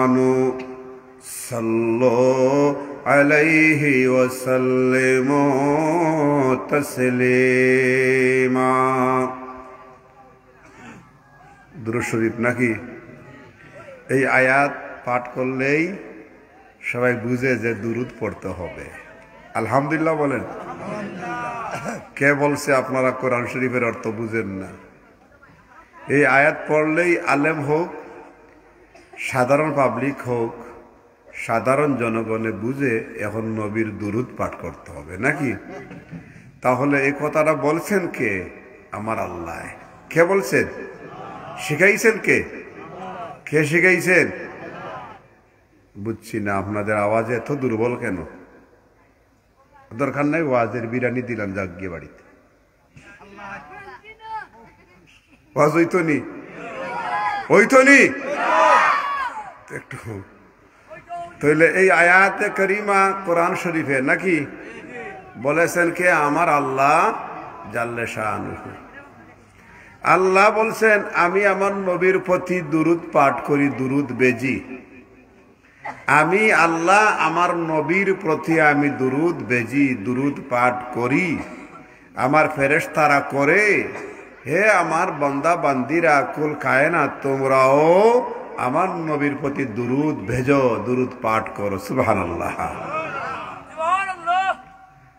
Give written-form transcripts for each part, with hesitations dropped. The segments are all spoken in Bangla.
আমানু সাল্লু আলাইহি ওয়া সাল্লিমু তাসলিমা। দুরূদ শরীফ নাকি? এই আয়াত পাঠ করলেই সবাই বুঝে যে দুরূদ পড়তে হবে। আলহামদুলিল্লাহ বলেন। কে বলছে আপনারা কোরআন শরীফের অর্থ বুঝেন না? এই আয়াত পড়লেই আলেম হোক, সাধারণ পাবলিক হোক, সাধারণ জনগণে বুঝে এখন নবীর দুরূদ পাঠ করতে হবে নাকি? তাহলে এই কথাটা বলছেন কে? আমার আল্লাহ। কে বলছেন? শিখাইছেন কে? কে শিখাইছেন? বুঝছি না, আপনাদের আওয়াজ এত দুর্বল কেন? দরকার নাই, ওয়াজের বিরানি দিলাম, যাক গিয়ে বাড়িতে। ওয়াজ হইতনি হইতনি একটু। তাহলে এই আয়াতে করিমা কোরআন শরীফে নাকি বলেছেন কে? আমার আল্লাহ জাল্লে শাআনুহু। আল্লাহ বলছেন আমি আমার নবীর প্রতি দুরূদ পাঠ করি, দুরূদ বেজি। আমি আল্লাহ আমার নবীর প্রতি আমি দুরূদ বেজি, দুরূদ পাঠ করি। আমার ফেরেশতারা করে। হে আমার বান্দা বান্দিরা, কুল কায়নাত, তোমরাও আমার নবীর প্রতি দুরূদ ভেজো, দুরূদ পাঠ করো। সুবহানাল্লাহ।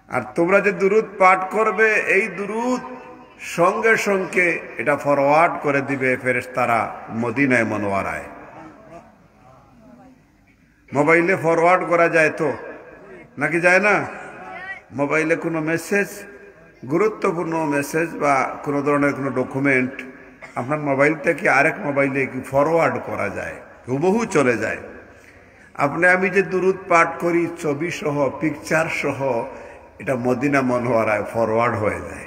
আর তোমরা যে দুরূদ পাঠ করবে, এই দুরূদ সঙ্গে সঙ্গে এটা ফরওয়ার্ড করে দিবে ফেরেশতারা মদিনায় মুনওয়ারায়। মোবাইলে ফরওয়ার্ড করা যায় তো নাকি যায় না? মোবাইলে কোনো মেসেজ, গুরুত্বপূর্ণ মেসেজ বা কোনো ধরনের কোনো ডকুমেন্ট আপনার মোবাইল থেকে আরেক মোবাইলে কি ফরওয়ার্ড করা যায়, হুবহু চলে যায়। আপনি আমি যে দুরূদ পাঠ করি, ছবি সহ, পিকচার সহ, এটা মদিনা মুনওয়ারায় ফরওয়ার্ড হয়ে যায়।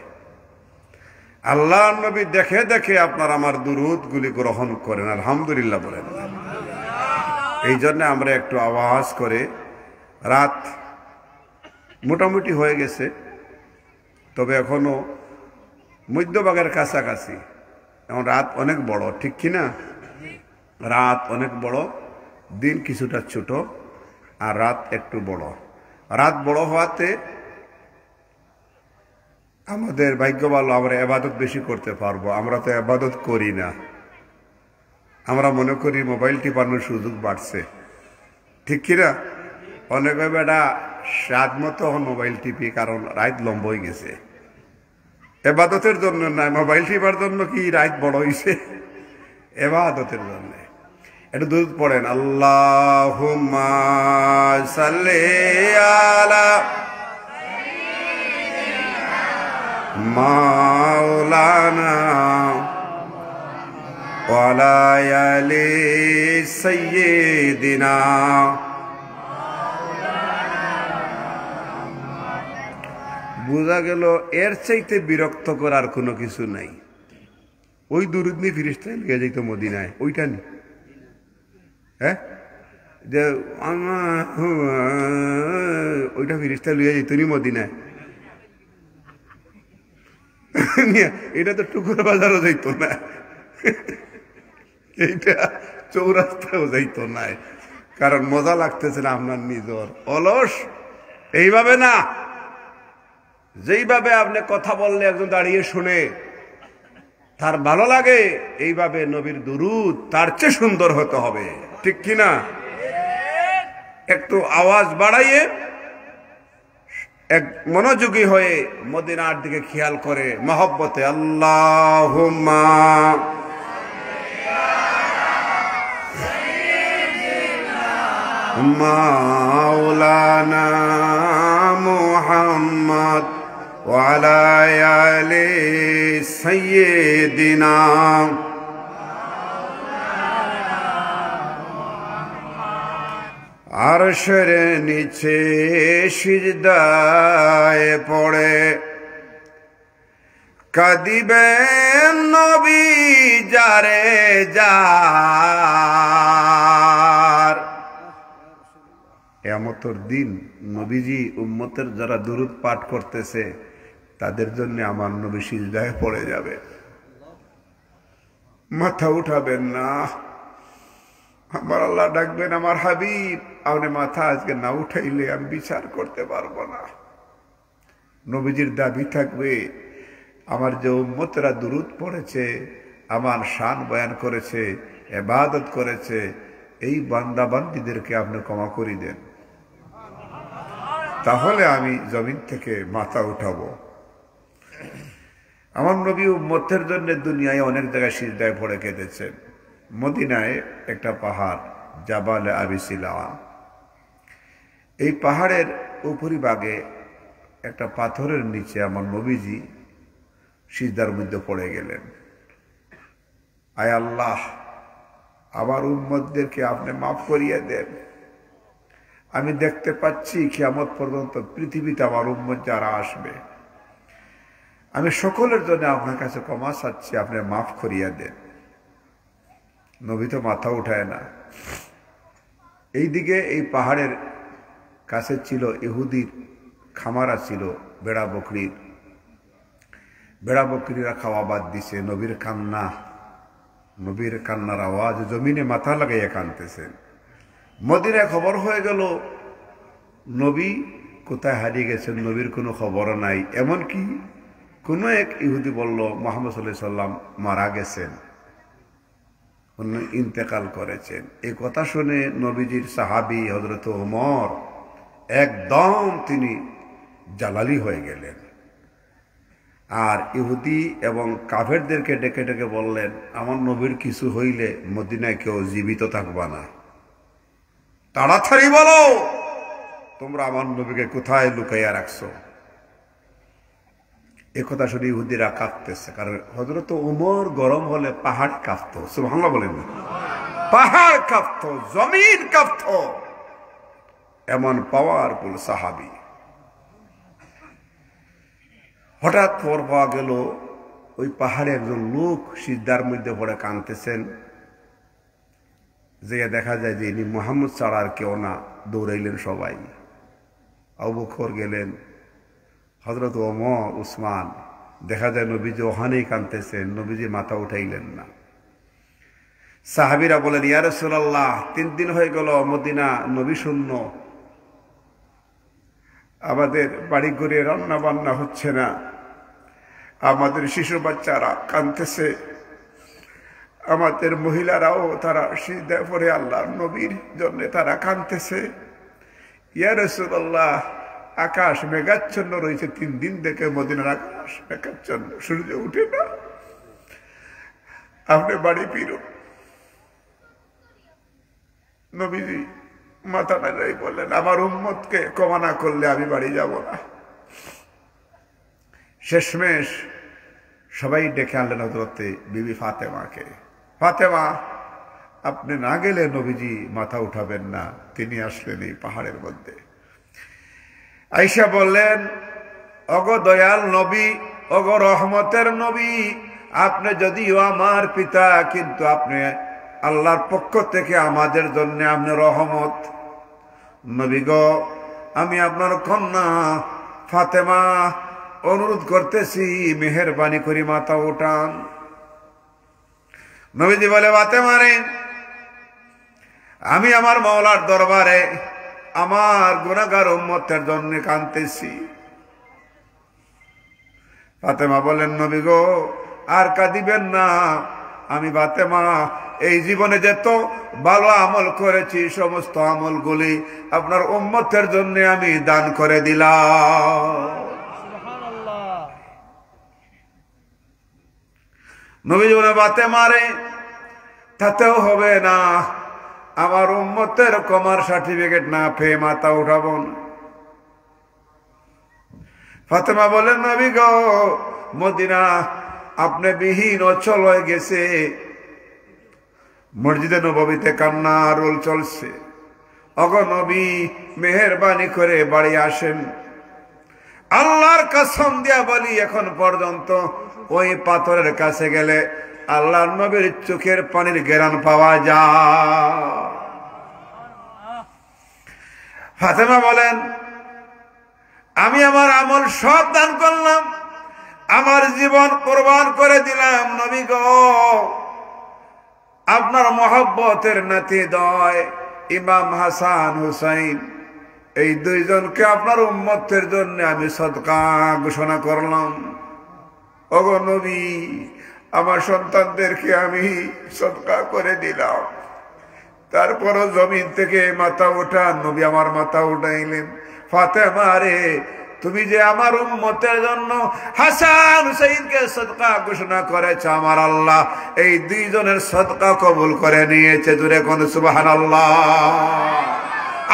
আল্লাহ নবী দেখে দেখে আপনার আমার দুরূদ গুলি গ্রহণ করেন। আলহামদুলিল্লাহ বলেন। এই জন্য আমরা একটু আওয়াজ করে, রাত মোটামুটি হয়ে গেছে, তবে এখনো মধ্যভাগের কাছাকাছি। এখন রাত অনেক বড়, ঠিক কিনা? রাত অনেক বড়, দিন কিছুটা ছোট, আর রাত একটু বড়। রাত বড় হওয়াতে আমাদের ভাগ্য ভালো, আমরা ইবাদত বেশি করতে পারবো। আমরা তো ইবাদত করি না। আমরা মনে করি মোবাইল টিপানোর সুযোগ বাড়ছে, ঠিক কিনা? অনেকে বেটা স্বাদ মতো মোবাইল টিপি, কারণ রাত লম্ব হয়ে গেছে। এবাদতের জন্য নয়, মোবাইল টিপার জন্য কি রাত বড় হয়েছে? এবাদতের জন্য। একটু দুরূদ পড়েন। আল্লাহুম্মা সাল্লি আলা মাওলানা ওয়া আলা আলি সাইয়্যিদিনা। বোঝা গেল এর চাইতে বিরক্ত করার কোনো কিছু নাই। ওই দুরূদ নিয়ে ফিরিস্তা লিয়ে যাইত মদিনায়, ওইটা নি, হ্যাঁ, যে ওইটা ফিরিস্তা লিয়ে যাইত নি মদিনায়। এটা তো টুকুর বাজারও যাইত না, এইটা চৌরাস্তাও যাইত না, কারণ মজা লাগতেছে না আপনার নিজর। অলস এইভাবে না, যেইভাবে আপনি কথা বললে একজন দাঁড়িয়ে শুনে তার ভালো লাগে, এইভাবে নবীর দুরূদ তার চেয়ে সুন্দর হতে হবে, ঠিক কিনা? একটু আওয়াজ বাড়াইয়ে, এক মনোযোগী হয়ে মদিনার দিকে খেয়াল করে মহব্বতে আল্লাহুম্মা মাওলানা মুহাম্মদ ওয়া আলা আলি সাইয়্যিদিনা। আরশের নিচে সিজদায় পড়ে কাঁদিবেন নবী যারে যার। কিয়ামতের দিন নবীজি উম্মতের যারা দুরূদ পাঠ করতেছে তাদের জন্য আমার নবী সিজদায় পড়ে যাবে। মাথা উঠাবেন না, আমার আল্লাহ ডাকবেন, আমার হাবিব আপনি মাথা আজকে না উঠাইলে আমি বিচার করতে পারবো না। নবীজির দাবি থাকবে, আমার যে উম্মতরা দুরূদ পড়েছে, আমার শান বয়ান করেছে, ইবাদত করেছে, এই বান্দা বান্দীদেরকে আপনি ক্ষমা করে দেন, তাহলে আমি জমিন থেকে মাথা উঠাবো। আমার নবী উম্মতের জন্য দুনিয়ায় অনেক জায়গায় সিজদায় পড়ে কেঁদেছেন। মদিনায় একটা পাহাড় জাবালে আবিসিলা, এই পাহাড়ের উপরিভাগে একটা পাথরের নিচে আমার নবীজি সিজদার মধ্যে পড়ে গেলেন। আয় আল্লাহ, আমার উম্মতদেরকে আপনি মাফ করিয়ে দেন। আমি দেখতে পাচ্ছি কিয়ামত পর্যন্ত পৃথিবীতে আমার উম্মত যারা আসবে, আমি সকলের জন্য আপনার কাছে ক্ষমা চাচ্ছি, আপনি মাফ করিয়ে দেন। নবী তো মাথা উঠায় না। এইদিকে এই পাহাড়ের কাছে ছিল ইহুদির খামারা ছিল বেড়া বকরির। বেড়া বকরিরা খাওয়া বাদ দিছে। নবীর কান্নার আওয়াজ জমিনে মাথা লাগাইয়া কানতেছেন। মদিনায় খবর হয়ে গেল নবী কোথায় হারিয়ে গেছেন, নবীর কোনো খবর নাই। এমনকি কোন এক ইহুদি বলল মুহাম্মদ সাল্লাল্লাহু আলাইহি সাল্লাম মারা গেছেন, ইন্তেকাল করেছেন। এই কথা শুনে নবীজির সাহাবী হযরত ওমর একদম তিনি জালালি হয়ে গেলেন। আর ইহুদি এবং কাফেরদেরকে ডেকে ডেকে বললেন, আমার নবীর কিছু হইলে মদিনায় কেউ জীবিত থাকবা না, তাড়াতাড়ি বলো তোমরা আমার নবীকে কোথায় লুকাইয়া রাখছো। এ কথা শুনে ইহুদিরা কাঁপতেছে, কারণ হযরত ওমর গরম হলে পাহাড় কাঁপতো। সুবহানাল্লাহ বলেন, পাহাড় কাঁপতো, জমিন কাঁপতো, এমন পাওয়ারফুল সাহাবী। হঠাৎ খবর পাওয়া গেল ওই পাহাড়ে একজন লোক সিজদার মধ্যে পড়ে কাঁদতেছেন। যে দেখা যায় যে ইনি মুহাম্মদ ছাড়া আর কেউ না। দৌড়াইলেন সবাই। আবু বকর গেলেন, হযরত ওমর, উসমান। দেখা যায় নবীজি ওখানেই কাঁদতেছেন, নবীজি মাথা উঠাইলেন না। সাহাবীরা বলেন, ইয়া রাসূলুল্লাহ, 3 দিন হয়ে গেল মদিনা নবী শূন্য, আমাদের বাড়ি ঘরে রান্না বান্না হচ্ছে না, আমাদের শিশু বাচ্চারা কাঁদতেছে, আমাদের মহিলারাও তারা সিজদায় পড়ে আল্লাহর নবীর জন্য তারা কাঁদতেছে। ইয়া রাসূলুল্লাহ, আকাশ মেঘাচ্ছন্ন রয়েছে, 3 দিন থেকে মদিনার আকাশ মেঘাচ্ছন্ন, সূর্য উঠে না, আপনি বাড়ি ফিরুন। নবীজি মাথা নাড়াই বললেন, আমার উম্মতকে ক্ষমা না করলে আমি বাড়ি যাব না। শেষমেশ সবাই ডেকে আনলেন হযরতে বিবি ফাতেমাকে। ফাতেমা, আপনি না গেলে নবীজি মাথা উঠাবেন না। তিনি আসলেন এই পাহাড়ের মধ্যে। আয়েশা বললেন, ওগো দয়াল নবী, ওগো রহমতের নবী, আপনি যদিও আমার পিতা, কিন্তু আপনি আল্লাহর পক্ষ থেকে আমাদের জন্য আপনি রহমত। নবী গো, আমি আপনার কন্যা ফাতেমা অনুরোধ করতেছি, মেহেরবানি করে মাথা উঠান। নবীজি বলে, ফাতেমা রে, আমি আমার মাওলার দরবারে আমার গুনাহগার উম্মতের জন্য কাঁদতেছি। ফাতেমা বলেন, নবী গো, আর কাঁদিবেন না। আমি ফাতেমা এই জীবনে যত ভালো আমল করেছি, সমস্ত আমলগুলি আপনার উম্মতের জন্য আমি দান করে দিলাম। নবী বলে, ফাতেমা রে, তাতেও হবে না, আমার উম্মতের ক্ষমার সার্টিফিকেট না পেয়ে মাথা উঠাবো না। ফাতেমা বলেন, নবী গো, মদিনা আপনি বিহীন অচল হয়ে গেছে, মসজিদে নববীতে কান্না রোল চলছে। ওগো নবী, মেহেরবানি করে বাড়ি আসেন। আল্লাহর কসম দিয়া বলি, এখন পর্যন্ত ওই পাথরের কাছে গেলে আল্লাহর নবীর চোখের পানির ঘেরান পাওয়া যায়। ফাতেমা বলেন, আমি আমার আমল সব দান করলাম, আমার জীবন কোরবান করে দিলাম। নবী গো, আপনার মহব্বতের নাতিদ্বয় ইমাম হাসান হুসাইন, এই দুইজনকে আপনার উম্মতের জন্য আমি সদকা ঘোষণা করলাম। ওগো নবী, আমার সন্তানদেরকে আমি সদকা করে দিলাম। তারপরও জমিন থেকে মাথা উঠান, নবী আমার মাথা উঠাইলেন, ফাতেমা রে, তুমি যে আমার উম্মতের জন্য হাসান হুসাইনকে সদকা ঘোষণা করেছ, আমার আল্লাহ এই দুইজনের সদকা কবুল করে নিয়েছে। জোরে কোন সুবহানাল্লাহ,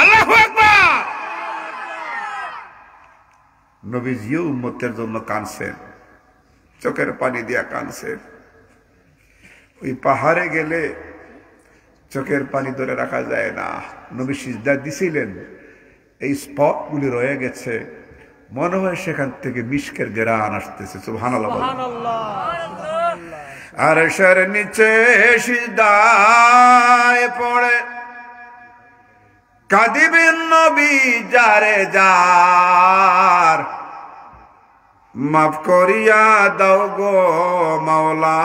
আল্লাহু আকবার। নবীজিও উম্মতের জন্য কাঁদছেন, চোখের পানি দিয়া কাঁদছেন। ওই পাহাড়ে গেলে চোখের পানি ধরে রাখা যায় না। নবী সিজদা দিছিলেন, এই স্পট গুলি রয়ে গেছে, মনে হয় সেখান থেকে মিশকের ঘেরান আসতেছে। সুবহানাল্লাহ। আর আরশের নিচে সিজদায় পড়ে কাঁদিবেন নবী যারে যার, মাফ করিয়া দাও গো মাওলা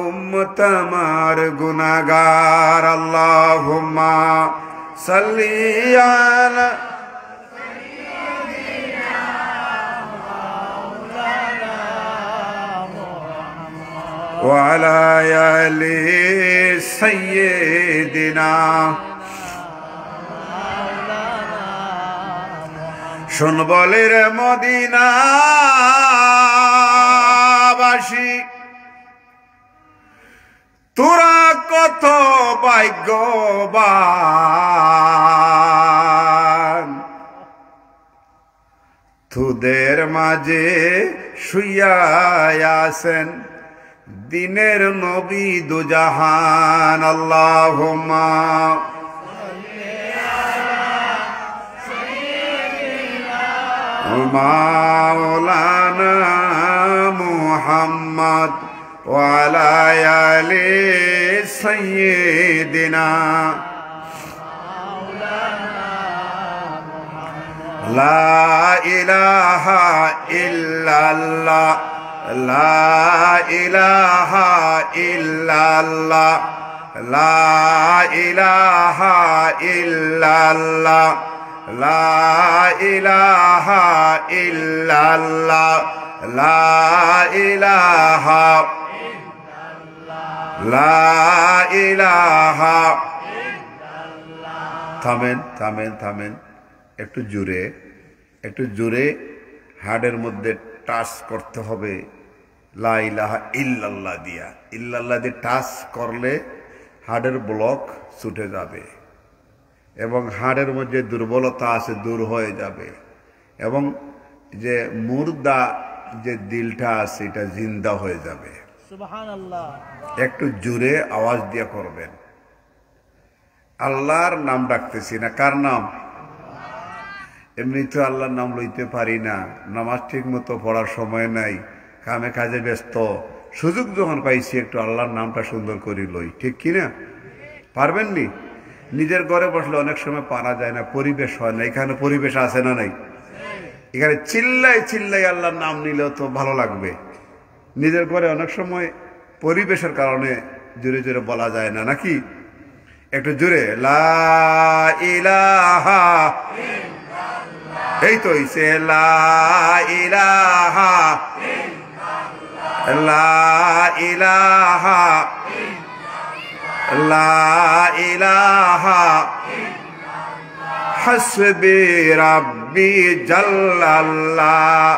উম্মত আমার গুনাহগার। আল্লাহুম্মা সাল্লি আলা ওয়া আলা আলি সাইয়্যিদিনা। শুন বলে রে মদিনাবাসী, তোরা কত ভাগ্যবান, তোদের মাঝে শুইয়া আছেন দিনের নবী দুজাহান। আল্লাহুম্মা মাওলানা মুহাম্মদ ওয়া আলা আলি সাইয়্যিদিনা। লা ইলাহা ইল্লাল্লাহ, লা ইলাহা ইল্লাল্লাহ, লা ইলাহা ইল্লাল্লাহ, লা ইলাহা ইল্লাল্লাহ, লা ইলাহা, লা ইলাহা। থামেন থামেন থামেন, একটু জোরে, একটু জোরে হাড়ের মধ্যে টাচ করতে হবে। লা ইলাহা ইল্লাল্লাহ দিয়া, ইল্লাল্লাহ দিয়ে টাচ করলে হাড়ের ব্লক ছুটে যাবে এবং হাড়ের মধ্যে দুর্বলতা আছে দূর হয়ে যাবে, এবং যে মুর্দা যে দিলটা আছে এটা জিন্দা হয়ে যাবে। সুবহানাল্লাহ। একটু জোরে আওয়াজ দিয়ে করবেন। আল্লাহর নাম ডাকতেছি না, কার নাম? এমনি তো আল্লাহর নাম লইতে পারি না, নামাজ ঠিক মতো পড়ার সময় নাই, কামে কাজে ব্যস্ত। সুযোগ যখন পাইছি একটু আল্লাহর নামটা সুন্দর করে লই, ঠিক কিনা? পারবেন নি? নিজের ঘরে বসলে অনেক সময় পারা যায় না, পরিবেশ হয় না। এখানে পরিবেশ আছে না নাই? এখানে চিল্লাই চিল্লাই আল্লাহর নাম নিলেও তো ভালো লাগবে। নিজের ঘরে অনেক সময় পরিবেশের কারণে জোরে জোরে বলা যায় না, নাকি? একটু জোরে লা ইলাহা, এই তো হইছে লা ইলাহা, লা ইলাহা, লা ইলাহা, হাসবি রাব্বি জাল্লাল্লাহ,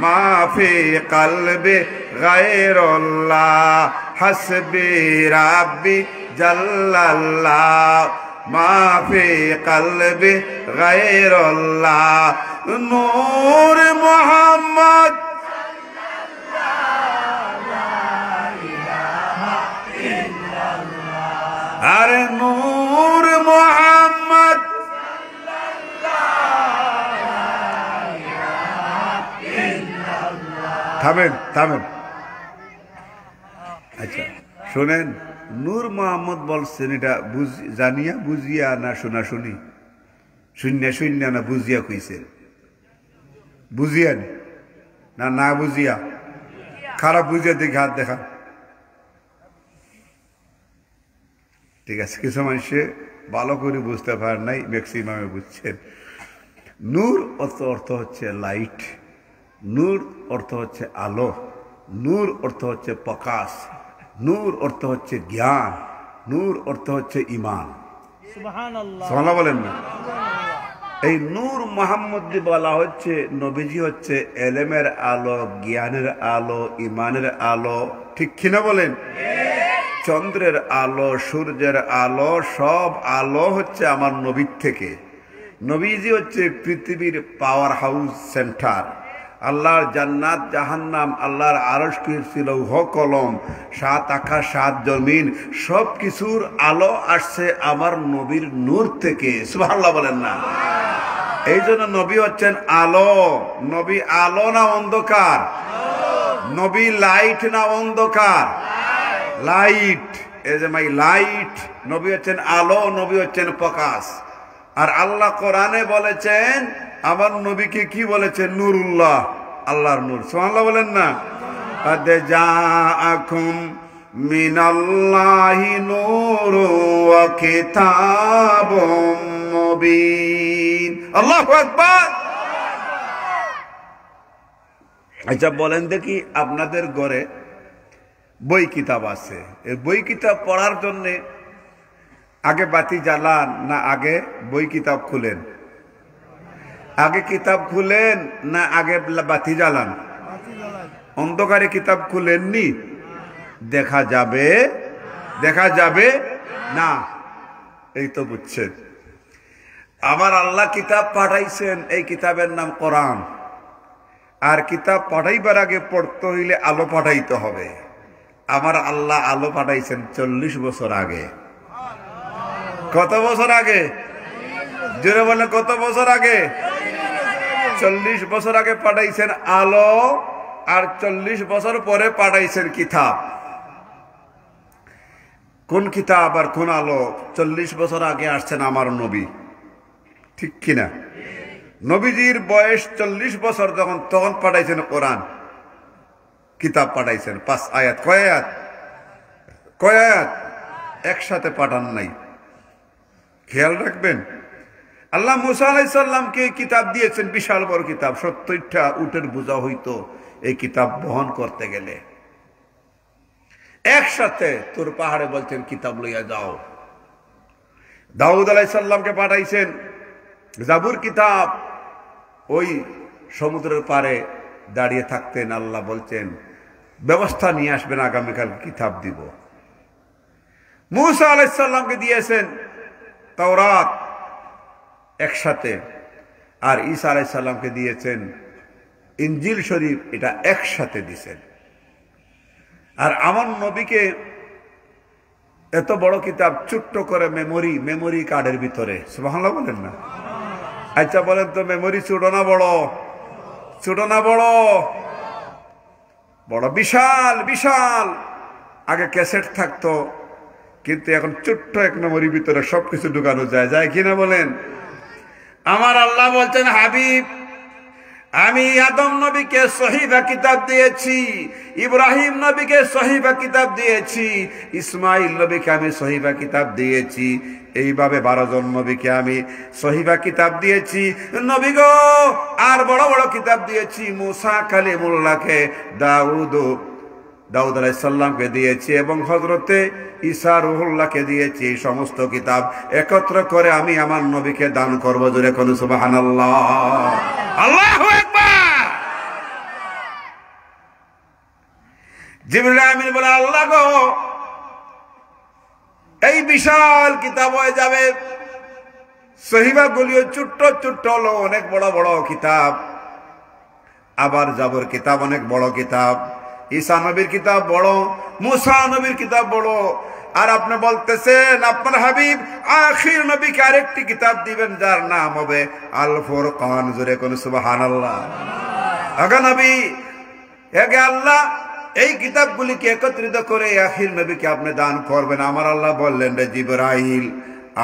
মা ফি কলবি গায়রুল্লাহ, হাসবি রাব্বি জাল্লাল্লাহ, মা ফি কলবি গায়রুল্লাহ, নূর মুহাম্মদ আরে নূর মুহাম্মদ। থামেন থামেন, আচ্ছা শোনেন, নূর মোহাম্মদ বলছেন, এটা জানিয়া বুঝিয়া না শোনা শুনি? শূন্য শূন্য না বুঝিয়া কইছেন? বুঝিয়া না না বুঝিয়া? খারাপ বুঝিয়া দেখে হাত দেখা। ঠিক আছে, কিছু মানুষে ভালো করে বুঝতে পারেন নাই, ম্যাক্সিমামে বুঝছেন। নূর অর্থ হচ্ছে লাইট, নূর অর্থ হচ্ছে আলো, নূর অর্থ হচ্ছে প্রকাশ, নূর অর্থ হচ্ছে জ্ঞান, নূর অর্থ হচ্ছে ইমান। সুবহানাল্লাহ বলেন না? এই নূর মোহাম্মদ বলা হচ্ছে, নবীজি হচ্ছে এলেমের আলো, জ্ঞানের আলো, ইমানের আলো, ঠিক কিনা বলেন? চন্দ্রের আলো, সূর্যের আলো, সব আলো হচ্ছে আমার নবীর থেকে। নবীজি হচ্ছে পৃথিবীর পাওয়ার হাউস সেন্টার। আল্লাহর জান্নাত জাহান্নাম, আল্লাহর আরশ কুরসি লৌহ কলম, 7 আকাশ 7 জমিন, সব কিছুর আলো আসছে আমার নবীর নূর থেকে। সুবহানাল্লাহ বলেন না? এই জন্য নবী হচ্ছেন আলো। নবী আলো না অন্ধকার? নবী লাইট না অন্ধকার? লাইট। এই যে মাই লাইট, নবী হচ্ছেন আলো, নবী হচ্ছেন প্রকাশ। আর আল্লাহ কোরআনে বলেছেন আমার নবীকে কি বলেছেন? নূরুল্লাহ, আল্লাহর নূর। সুবহানাল্লাহ বলেন না? কদ জাআকুম মিনাল্লাহি নূরুন ওয়া কিতাবুম মুবিন। আল্লাহু আকবার। আচ্ছা বলেন দেখি, আপনাদের ঘরে বই কিতাব আছে, এই বই কিতাব পড়ার জন্য আগে বাতি জ্বালান না আগে বই কিতাব খুলেন? আগে কিতাব খুলেন না আগে বাতি জ্বালান? অন্ধকারে কিতাব খুলেননি, দেখা যাবে, দেখা যাবে না। এই তো বুঝছেন। আমার আল্লাহ কিতাব পাঠাইছেন, এই কিতাবের নাম কোরআন। আর কিতাব পাঠাইবার আগে পড়তে হইলে আলো পাঠাইতে হবে। আমার আল্লাহ আলো পাঠাইছেন 40 বছর আগে। কত বছর আগে? জোরে বলে, কত বছর আগে? 40 বছর আগে পাঠাইছেন আলো, আর 40 বছর পরে পাঠাইছেন কিতাব। কোন কিতাব আর কোন আলো? 40 বছর আগে আসছেন আমার নবী, ঠিক কিনা? নবীজির বয়স 40 বছর যখন, তখন পাঠাইছেন কোরআন, কিতাব পাঠাইছেন। 5 আয়াত। কয় আয়াত? কয় আয়াত? একসাথে পাঠান নাই, খেয়াল রাখবেন। আল্লাহ মুসা আলাইহিস সালামকে কিতাব দিয়েছেন, বিশাল বড় কিতাব, 70টা উটের বোঝা হইতো এই কিতাব বহন করতে গেলে। একসাথে তোর পাহাড়ে বলছেন কিতাব লইয়া যাও। দাউদ আলাইহিস সালামকে পাঠাইছেন জাবুর কিতাব, ওই সমুদ্রের পারে দাঁড়িয়ে থাকতেন। আল্লাহ বলছেন ব্যবস্থা নিয়ে আসবেন, আগামীকাল কিতাব দিব। মুসা আলাইহিস সালামকে দিয়েছেন তাওরাত একসাথে, আর ঈসা আলাইহিস সালামকে দিয়েছেন ইনজিল শরীফ, এটা একসাথে দিয়েছেন। আর আমার নবীকে এত বড় কিতাব ছোট্ট করে মেমোরি কার্ডের ভিতরে। সুবহানাল্লাহ বলেন না? আচ্ছা বলেন তো, মেমোরি ছোট না বড়? ছোট না বড়? বড়, বিশাল বিশাল। আগে ক্যাসেট থাকতো, কিন্তু এখন ছোট্ট এক মেমোরির ভিতরে সবকিছু ঢুকানো যায়, যায় কিনা বলেন? আমার আল্লাহ বলছেন হাবিব, আমি আদম নবীকে সহিফা কিতাব দিয়েছি, ইব্রাহিম নবীকে সহিফা কিতাব দিয়েছি, ইসমাইল নবীকে আমি সহিফা কিতাব দিয়েছি। এইভাবে 12 জন নবীকে আমি সহিফা কিতাব দিয়েছি। নবী গো, আর বড় বড় কিতাব দিয়েছি। মুসা কালিমুল্লাহকে দাউদ আলাইহিস সালামকে দিয়েছি, এবং হযরতে ঈসা রূহুল্লাহকে দিয়েছি। সমস্ত কিতাব একত্র করে আমি আমার নবীকে দান করব। জোরে কোন সুবহানাল্লাহ, আল্লাহু আকবার। জিবরাইল আমিন বলে, আল্লাহ গো, এই বিশাল কিতাব হয়ে যাবে। সহিফা গুলিও ছোট্ট ছোট্ট হলো, অনেক বড় বড় কিতাব। আবার জাবর কিতাব অনেক বড় কিতাব, ঈসা নবীর কিতাব বড়, মুসা নবীর কিতাব বড়। আর আপনি বলতেছেন আপনার হাবিব আখির নবীকে আরেকটি কিতাব দিবেন, যার নাম হবে আল ফুরকান। জোরে কোন সুবহানাল্লাহ। আগা নবী, এগে আল্লাহ এই কিতাবগুলিকে একত্রিত করে আখির নবীকে আপনি দান করবেন। আমার আল্লাহ বললেন, রে জিবরাইল,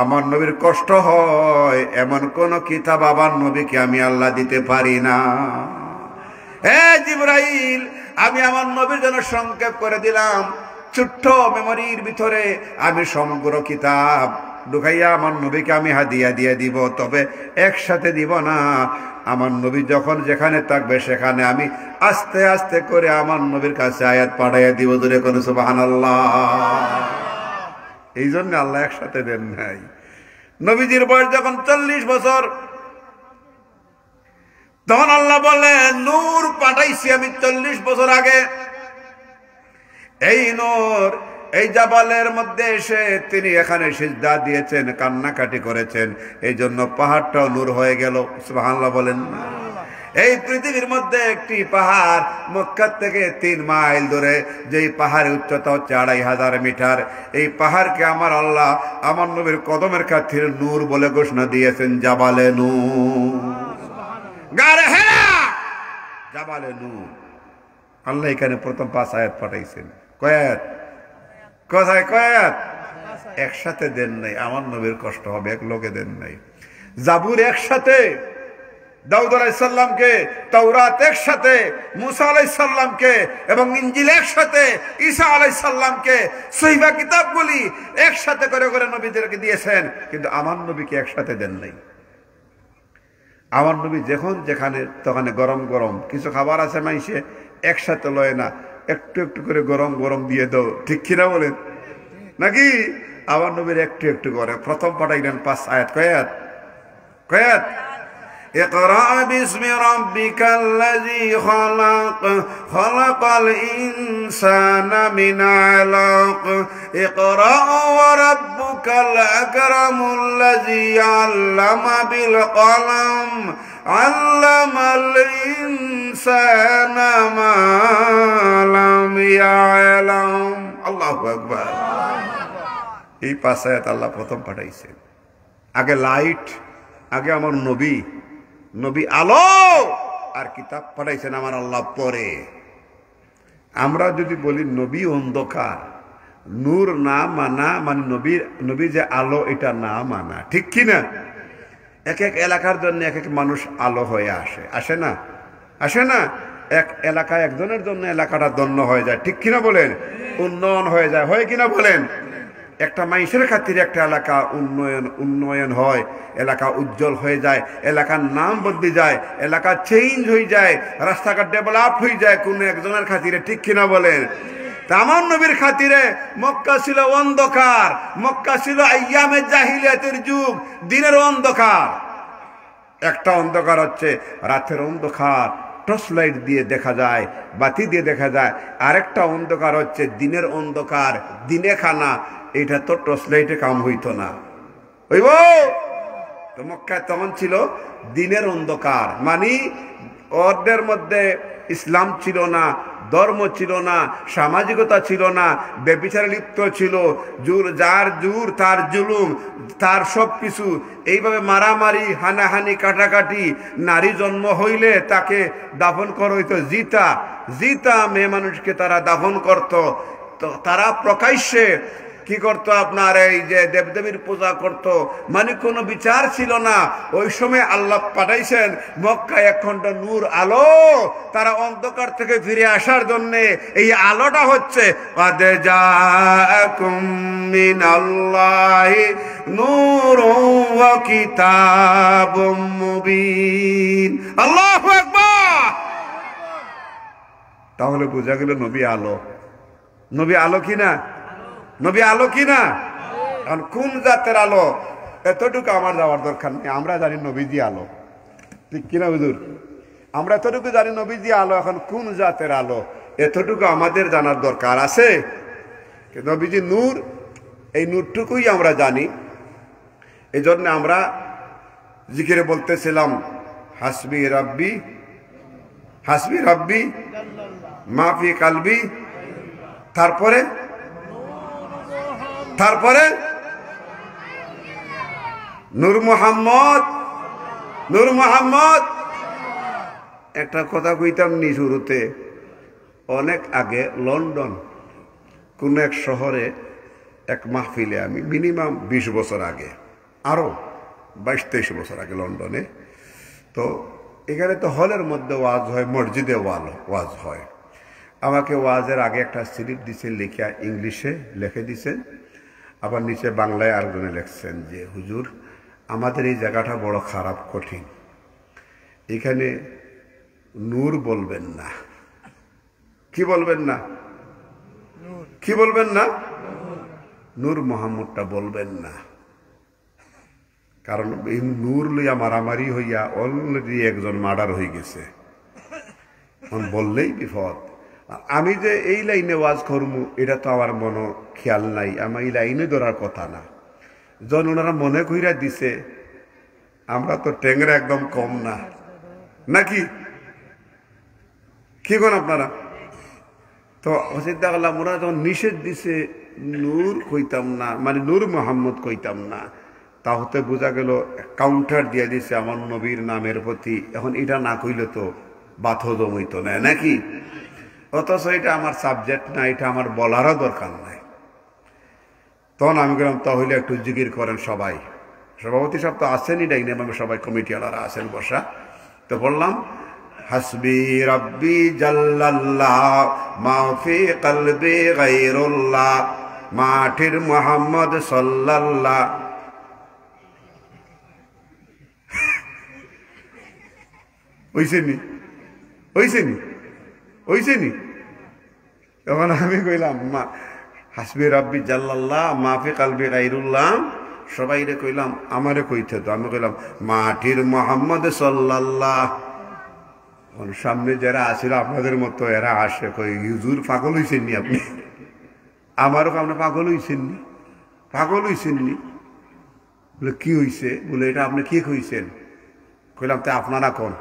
আমার নবীর কষ্ট হয় এমন কোন কিতাব আমার নবীকে আমি আল্লাহ দিতে পারি না। হে জিবরাইল, আমি আমার নবীর জন্য সংক্ষেপ করে দিলাম ছোট্ট মেমোরির ভিতরে আমি সমগ্র কিতাব ঢুকাইয়া আমার নবীকে আমি হাদিয়া দিয়ে দিব, তবে একসাথে দিব না। আমার নবী যখন যেখানে থাকবে সেখানে আমি আস্তে আস্তে করে আমার নবীর কাছে আয়াত পাঠাইয়া দিব। দূরে কোন সুবহানাল্লাহ। এই জন্য আল্লাহ একসাথে দেন নাই। নবীজির বয়স যখন 40 বছর, তখন আল্লাহ বলে নূর পাঠাইছি আমি 40 বছর আগে। এই নূর এই জাবালের মধ্যে এসে তিনি এখানে সিজদা দিয়েছেন, কান্নাকাটি করেছেন, এই জন্য পাহাড়টাও নূর হয়ে গেল। সুবহানাল্লাহ বলেন। এই পৃথিবীর মধ্যে একটি পাহাড় মক্কা থেকে 3 মাইল দূরে, যেই পাহাড়ের উচ্চতা হচ্ছে 2500 মিটার। এই পাহাড়কে আমার আল্লাহ আমার নবীর কদমের খাতিরে নূর বলে ঘোষণা দিয়েছেন, জাবালে নূর, গারে হেরা জাবালে নূর। আল্লাহ এখানে প্রথম 5 আয়াত পাঠাইছেন। কয়াত কোথায়? কয়াত একসাথে দেন নাই। আমার নবীর কষ্ট হবে, এক লোকে দেন নাই। জাবুর একসাথে, দাউদ আলাইহিস সালামকে, তাওরাত একসাথে, মুসা আলাইহিস সালামকে এবং ইনজিল একসাথে, ঈসা আলাইহিস সালামকে, সহিফা কিতাবগুলি একসাথে করে করে নবীদেরকে দিয়েছেন, কিন্তু আমার নবীকে একসাথে দেন নাই। আমার নবী যখন যেখানে তখন গরম গরম কিছু খাবার আছে মাইসে একসাথে লয় না, একটু একটু করে গরম গরম দিয়ে দাও। ঠিক কিনা বলেন নাকি? আমার নবীর একটু একটু করে প্রথম পাঠাইলেন 5 আয়াত। কয়াত? কয়াত? اقرأ باسم ربك الذي خلق خلق الإنسان من علق اقرأ وربك الأكرم الذي علم بالقلم علم الإنسان ما لم يعلم الله أكبر। এই 5 আয়াত আল্লাহ প্রথম পাঠাইছেন। আগে লাইট, আগে আমার নবী, নবী আলো আর কিতাব পাঠাইছেন আমার আল্লাহ পরে। আমরা যদি বলি নবী অন্ধকার, নূর না মানা মানে নবী যে আলো এটা না মানা, ঠিক কিনা? এক এক এলাকার জন্য এক এক মানুষ আলো হয়ে আসে, আসে না? আসে না? এক এলাকায় একজনের জন্য এলাকাটা ধন্য হয়ে যায়, ঠিক কিনা বলেন? উন্নয়ন হয়ে যায়, হয় কিনা বলেন? একটা মানুষের খাতিরে একটা এলাকা উন্নয়ন হয়, এলাকা উজ্জ্বল হয়ে যায়, এলাকার নাম বদলে যায়, এলাকা চেঞ্জ হয়ে যায়, রাস্তাঘাট ডেভেলপ হয়ে যায় কোন একজনের খাতিরে, ঠিক কিনা বলেন? আমার নবীর খাতিরে মক্কা ছিল অন্ধকার, মক্কা ছিল আইয়ামে জাহিলিয়াতের যুগ, দিনের অন্ধকার। একটা অন্ধকার হচ্ছে রাতের অন্ধকার, টর্চ লাইট দিয়ে দেখা যায়, বাতি দিয়ে দেখা যায়। আরেকটা অন্ধকার হচ্ছে দিনের অন্ধকার, দিনে খানা, এটা তো টর্চ লাইটে কাম হইতো না, হইব তো। মক্কায় তখন ছিল দিনের অন্ধকার, মানে ওদের মধ্যে ইসলাম ছিল না, ধর্ম ছিল না, সামাজিকতা ছিল না, ব্যভিচারে লিপ্ত ছিল, যার জোর তার জুলুম, তার সব কিছু এইভাবে মারামারি, হানাহানি, কাটাকাটি। নারী জন্ম হইলে তাকে দাফন করা হইতো জিতা, জিতা মেয়ে মানুষকে তারা দাফন করত। তো তারা প্রকাশ্যে কি করতো? আপনার এই যে দেবদেবীর পূজা করত, মানে কোনো বিচার ছিল না। ওই সময় আল্লাহ পাঠাইছেন মক্কায় 1 খণ্ড নূর আলো, তারা অন্ধকার থেকে ফিরে আসার জন্য। এই আলোটা হচ্ছে قَدْ جَاءَكُم مِّنَ اللَّهِ نُورٌ وَكِتَابٌ مُّبِينٌ। আল্লাহু আকবার। তাহলে বোঝা গেল নবী আলো। নবী আলো কিনা? নবী আলো কিনা? কোন জাতের আলো এতটুকু আমার যাওয়ার দরকার নেই। আমরা জানি নবীজি আলো, ঠিক কিনা হুজুর? আমরা এতটুকু জানি নবীজি আলো। এখন কোন জাতের আলো এতটুকু আমাদের জানার দরকার আছে। নবীজি নূর, এই নূরটুকুই আমরা জানি। এই জন্য আমরা জিকিরে বলতেছিলাম হাসবি রাব্বি, হাসবি রাব্বি মাফি কালবি, তারপরে নূর মোহাম্মদ, নূর মোহাম্মদ। একটা কথা কইতাম নি শুরুতে, অনেক আগে লন্ডন কোন এক শহরে এক মাহফিলে, আমি মিনিমাম 20 বছর আগে, আরো 22-23 বছর আগে লন্ডনে। তো এখানে তো হলের মধ্যে ওয়াজ হয়, মসজিদে ওয়াজ হয়। আমাকে ওয়াজের আগে একটা স্লিপ দিছে, লেখা ইংলিশে লিখে দিছেন, আবার নিচে বাংলায় আরেকজনে লিখছেন যে হুজুর আমাদের এই জায়গাটা বড় খারাপ, কঠিন, এখানে নূর বলবেন না। কি বলবেন না? কি বলবেন না? নূর মোহাম্মদটা বলবেন না, কারণ এই নূর লইয়া মারামারি হইয়া অলরেডি একজন মার্ডার হয়ে গেছে, বললেই বিপদ। আমি যে এই লাইনে ওয়াজ করবো এটা তো আমার মনে খেয়াল নাই, আমার এই লাইনে ধরার কথা না। যখন ওনারা মনে কইরা দিছে, আমরা তো ট্যাংরা একদম কম না নাকি, কি কোন আপনারা? তো চিন্তা করলাম ওরা যখন নিষেধ দিছে নূর কইতাম না, মানে নূর মোহাম্মদ কইতাম না, তাহলে বোঝা গেল কাউন্টার দিয়ে দিছে আমার নবীর নামের প্রতি। এখন এটা না কইলে তো বাথ জমইত না নাকি? অথচ এটা আমার সাবজেক্ট না, এটা আমার বলারও দরকার নাই। তখন আমি গেলাম তাহলে একটু জিকির করেন সবাই। সভাপতি সব তো আসেনই ডাইনে, সবাই কমিটিওয়ালারা আছেন বসা। তো বললাম হাসবি রাব্বি জাল্লাল্লাহ মা ফি কলবি গায়রুল্লাহ মাঠির মুহাম্মদ সাল্লাল্লাহ। ওইসেনি ওইসেনি ওইসেনি। তখন আমি কইলাম হাসবি রাব্বি জাল্লাল্লাহ মা ফি কলবি গায়রুল্লাহ। সবাই রে কইলাম, আমারে কইতে তো, আমি কইলাম মাঠির মুহাম্মদ সাল্লাল্লাহ। সামনে যারা আসছিল আপনাদের মতো এরা আসে, কই হুজুর পাগল হইছেননি আপনি? আমারও আপনি পাগল হইছেননি? পাগল হইছেননি? বলে কি হইছে? বলে এটা আপনি কি কইছেন? কইলাম তাই আপনারা কোন,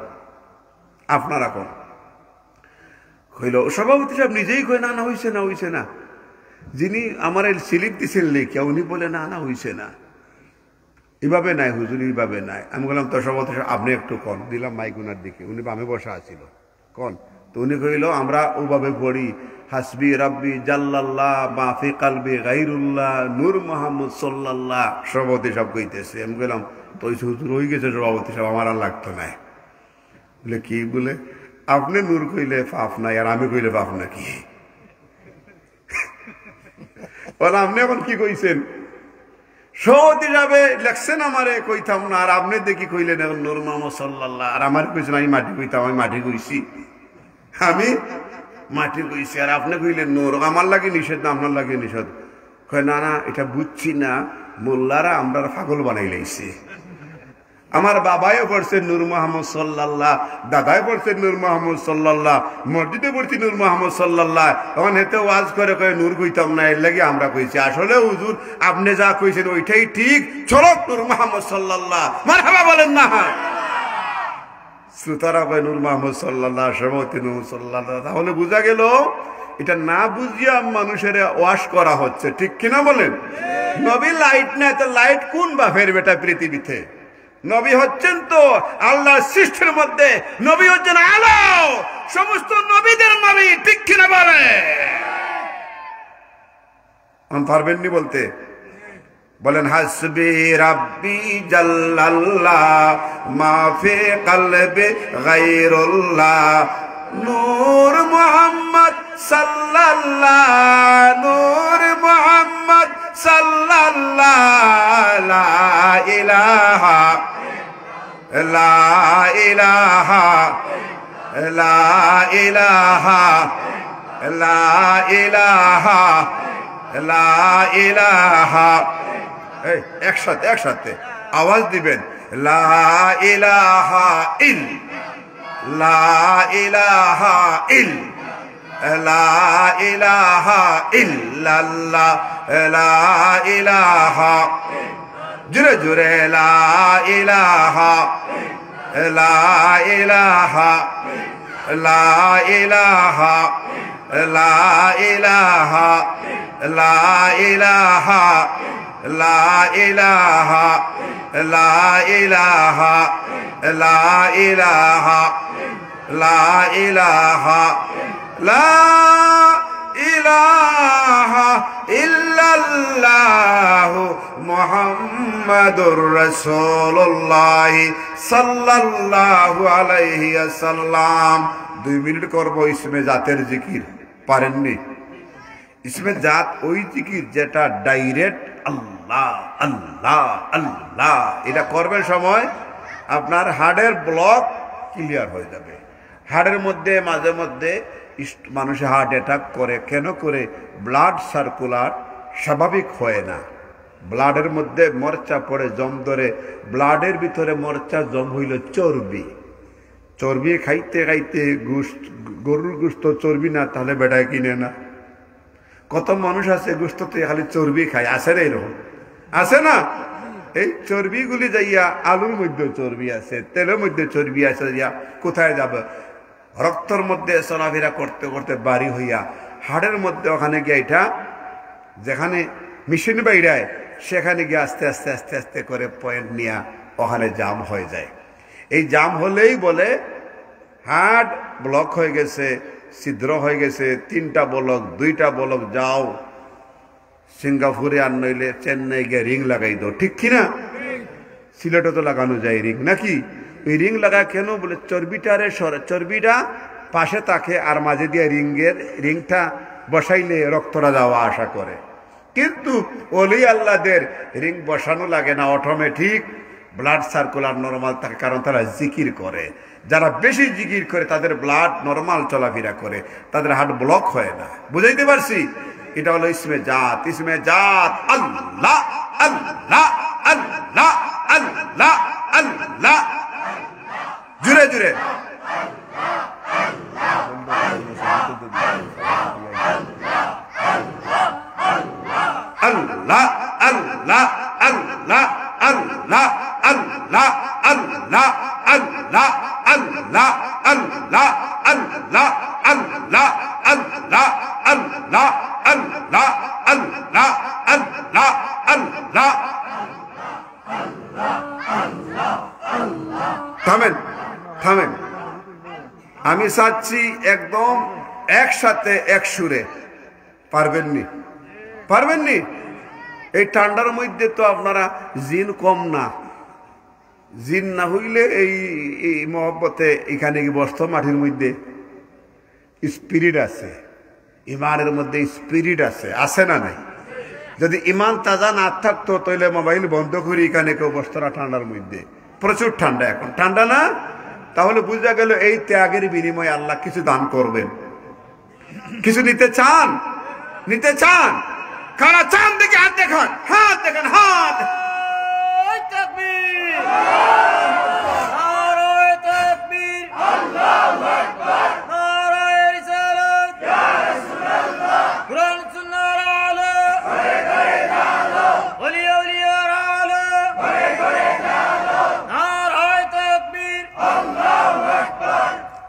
আপনারা কোন? কইল সভাপতি সাহেব নিজেই কই না না হইছে না, হইছে না। যিনি আমার স্লিপ দিছেন লেখা উনি বলে না না হইছে না, এইভাবে নাই হুজুর, এইভাবে নাই। আমি বললাম তো সভাপতি সাহেব আপনি একটু কন। দিলাম মাইগুনার দিকে, উনি বামে বসা আছিল, কন। তো উনি কইল আমরা ওভাবে পড়ি হাসবি রাব্বি জাল্লাল্লাহ মা ফি কলবি গায়রুল্লাহ নূর মুহাম্মদ সাল্লাল্লাহ। সভাপতি সাহেব কইতেছে। আমি কইলাম তো হুজুর হয়ে গেছে সভাপতি সাহেব, আমার আর লাগতো না। বলে কি? বলে আপনি নূর কইলে পাপ নাই, আর আমি কইলে পাপ নাকি? বলে আপনি এখন কি কইছেন? সৌদি যাবে লেখছেন আমারে কইতাম না, আর আপনি দেখি কইলেন এখন নূর মুহাম্মদ সাল্লাল্লাহ। আর আমার কইছেন আমি মাটি কইতাম, আমি মাটি কইছি, আমি মাটি কইছি, আর আপনি কইলেন নূর। আমার লাগে নিষেধ না আপনার লাগে নিষেধ? কয় না না এটা বুঝছি না, মোল্লারা আমরা পাগল বানাই লাইছি। আমার বাবাও পড়ছেন নূর মুহাম্মদ সাল্লাল্লাহ, দাদাই পড়ছেন নূর মুহাম্মদ সাল্লাল্লাহ, মসজিদে পড়ছি নূর মুহাম্মদ সাল্লাল্লাহ। তখন হেতে ওয়াজ করে কয় নূর কইতাম না, এর লাগে আমরা কইছি। আসলে হুজুর আপনি যা কইছেন ওইটাই ঠিক, চলো নূর মুহাম্মদ সাল্লাল্লাহ মারহাবা বলেন না? শ্রোতারা কয় নূর মুহাম্মদ সাল্লাল্লাহ, সভাপতি নূর সাল্লাল্লাহ। তাহলে বোঝা গেল এটা না বুঝিয়া মানুষের ওয়াশ করা হচ্ছে, ঠিক কিনা বলেন? নবী লাইট না, তো লাইট কোন বাপের বেটা পৃথিবীতে? নবী হচ্ছেন তো আল্লাহ সৃষ্টির মধ্যে, নবী হচ্ছেন আলো, সমস্ত নবীদের নবী, ঠিক কিনা বলে? পারবেননি বলতে? বলেন হাসবি রাব্বি জাল্লাল্লাহ মা ফি কলবি গায়রুল্লাহ নূর মুহাম্মদ সাল্লাল্লাহ নূর মুহাম্মদ সাল্লাল্লাহ লা ইলাহা লা ইলাহা লা ইলাহা লা ইলাহা লা ইলাহা। একসাথে একসাথে আওয়াজ দিবেন, লা ইলাহা ইল লা ইলাহা ইল লা ইলাহা ইল্লাল্লাহ লা ইলাহা। জোরে জোরে লা ইলাহা লা ইলাহা লা ইলাহা লা ইলাহা লা ইলাহা লা ইলাহা লা ইলাহা লা ইলাহা লা ইলাহা লা ইলাহা ইল্লাল্লাহু মুহাম্মাদুর রাসূলুল্লাহ সাল্লাল্লাহু আলাইহি ওয়াসাল্লাম। 2 মিনিট করব ইসমে জাতের জিকির। পারেননি। ইসমে জাত ওই জিকির যেটা ডাইরেক্ট আল্লাহ আল্লাহ আল্লাহ, এটা করবেন সময় আপনার হার্টের ব্লক ক্লিয়ার হয়ে যাবে। হার্টের মধ্যে মাঝে মধ্যে মানুষের হার্ট অ্যাটাক করে, কেন করে? ব্লাড সার্কুলার স্বাভাবিক হয় না, ব্লাডের মধ্যে মরচা পড়ে, জম ধরে, ব্লাডের ভিতরে মরচা জম হইল চর্বি। চর্বি খাইতে খাইতে গরুর গোশত চর্বি না তাহলে বেটায় কিনে না। কত মানুষ আছে গোশততে খালি চর্বি খায়, আছে না? এরকম আছে না? এই চর্বিগুলি যাইয়া আলুর মধ্যে চর্বি আছে, তেলের মধ্যে চর্বি আছে, যাইয়া কোথায় যাবে? রক্তর মধ্যে চলাফেরা করতে করতে বাড়ি হইয়া হাড়ের মধ্যে ওখানে গিয়ে এটা যেখানে মেশিন বাইরায় সেখানে গিয়ে আস্তে আস্তে আস্তে আস্তে করে পয়েন্ট নিয়ে ওখানে জাম হয়ে যায়। এই জাম হলেই বলে হার্ট ব্লক হয়ে গেছে, ছিদ্র হয়ে গেছে, 3টা বলক 2টা বলক, যাও সিঙ্গাপুরে আর নইলে চেন্নাই গিয়ে রিং লাগাই দাও, ঠিক কিনা? সিলেটে তো লাগানো যায় রিং, নাকি? ওই রিং লাগায় কেন? বলে চর্বিটা পাশে থাকে আর মাঝে দিয়ে রিংটা বসাইলে রক্তটা যাওয়া আসা করে। কিন্তু ওলি আল্লাহদের রিং বসানো লাগে না, অটোমেটিক ব্লাড সার্কুলার নর্মাল থাকে, কারণ তারা জিকির করে। যারা বেশি জিকির করে তাদের ব্লাড নর্মাল চলাফেরা করে, তাদের হার্ট ব্লক হয় না। বুঝাইতে পারছি? এটা হলো ইসমে জাত। ইসমে জাত আল্লাহ আল্লাহ আল্লাহ আল্লাহ আল্লাহ, জুড়ে জুড়ে আল্লাহ আল্লাহ আল্লাহ আল্লাহ আল্লাহ আল্লাহ আল্লাহ আল্লাহ আল্লাহ আল্লাহ আল্লাহ আল্লাহ আল্লাহ আল্লাহ আল্লাহ আল্লাহ আল্লাহ। থামেন থামেন, আমি চাচ্ছি একদম একসাথে এক সুরে। পারবেননি? পারবেননি? এই ঠান্ডার মধ্যে তো আপনারা জিন কম না, জিন না হইলে এই মহব্বতে এখানে কি বসত? মাটির মধ্যে স্পিরিট আছে, ইমানের মধ্যে স্পিরিট আছে, আছে না নাই? যদি ইমান তাজা না থাকতো তাহলে মোবাইল বন্ধ করে এখানে কেউ বসত না ঠান্ডার মধ্যে। প্রচুর ঠান্ডা, এখন ঠান্ডা না? তাহলে বুঝা গেল এই ত্যাগের বিনিময়ে আল্লাহ কিছু দান করবেন। কিছু নিতে চান? নিতে চান? কারা চান দেখে হাত দেখান, হাত দেখান, হাত।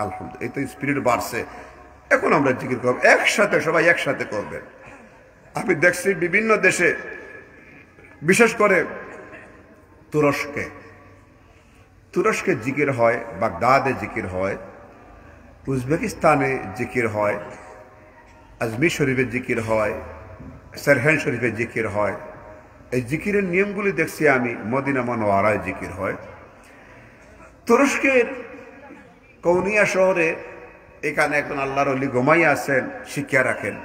আলহামদুলিল্লাহ, এই তো স্পিরিট বাড়ছে। এখন আমরা জিকির করব একসাথে, সবাই একসাথে করবেন। আমি দেখছি বিভিন্ন দেশে, বিশেষ করে তুরস্কে জিকির হয়, বাগদাদে জিকির হয়, উজবেকিস্তানে জিকির হয়, আজমির শরীফে জিকির হয়, সারহান শরীফে জিকির হয়। এই জিকিরের নিয়মগুলি দেখছি আমি মদিনা মুনাওয়ারায় জিকির হয়। তুরস্কের কৌনিয়া শহরে এখানে একজন আল্লাহর ওলি ঘুমাইয়া আছেন, শিক্ষা রাখেন।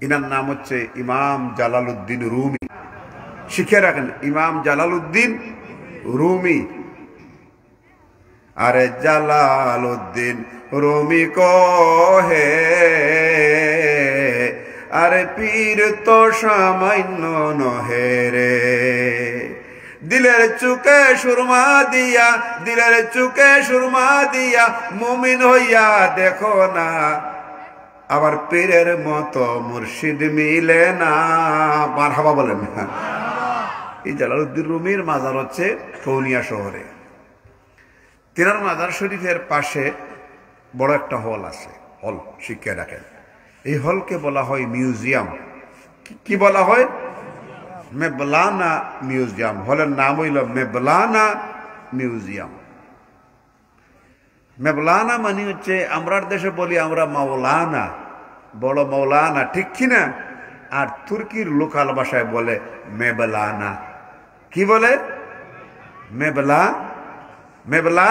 ইনার নাম হচ্ছে ইমাম জালালউদ্দিন রুমি। শিক্ষা রাখেন, ইমাম জালালউদ্দিন রুমি। আরে জালালউদ্দিন রুমি কহে, আরে পীর তো সামান্য নহে রে। দিলের চুকে সুরমা দিয়া, দিলের চুকে সুরমা দিয়া মুমিন হইয়া দেখো না, আবার পীরের মতো মুর্শিদ মিলে না। মারহাবা বলেন না। এই জালালউদ্দিন রুমির মাজার হচ্ছে কৌনিয়া শহরে। তিনার মাজার শরীফের পাশে বড় একটা হল আছে, হল শিক্ষা রাখেন। এই হলকে বলা হয় মিউজিয়াম। কি বলা হয়? মেবলানা মিউজিয়াম। হলের নাম হইল মেবলানা মিউজিয়াম। মেবলানা মানে হচ্ছে আমরা দেশে বলি আমরা মাওলানা, বড় মৌলানা, ঠিক কিনা? আর তুর্কির লোকাল ভাষায় বলে মেবলানা। কি বলে? মেবলা, মেবলা,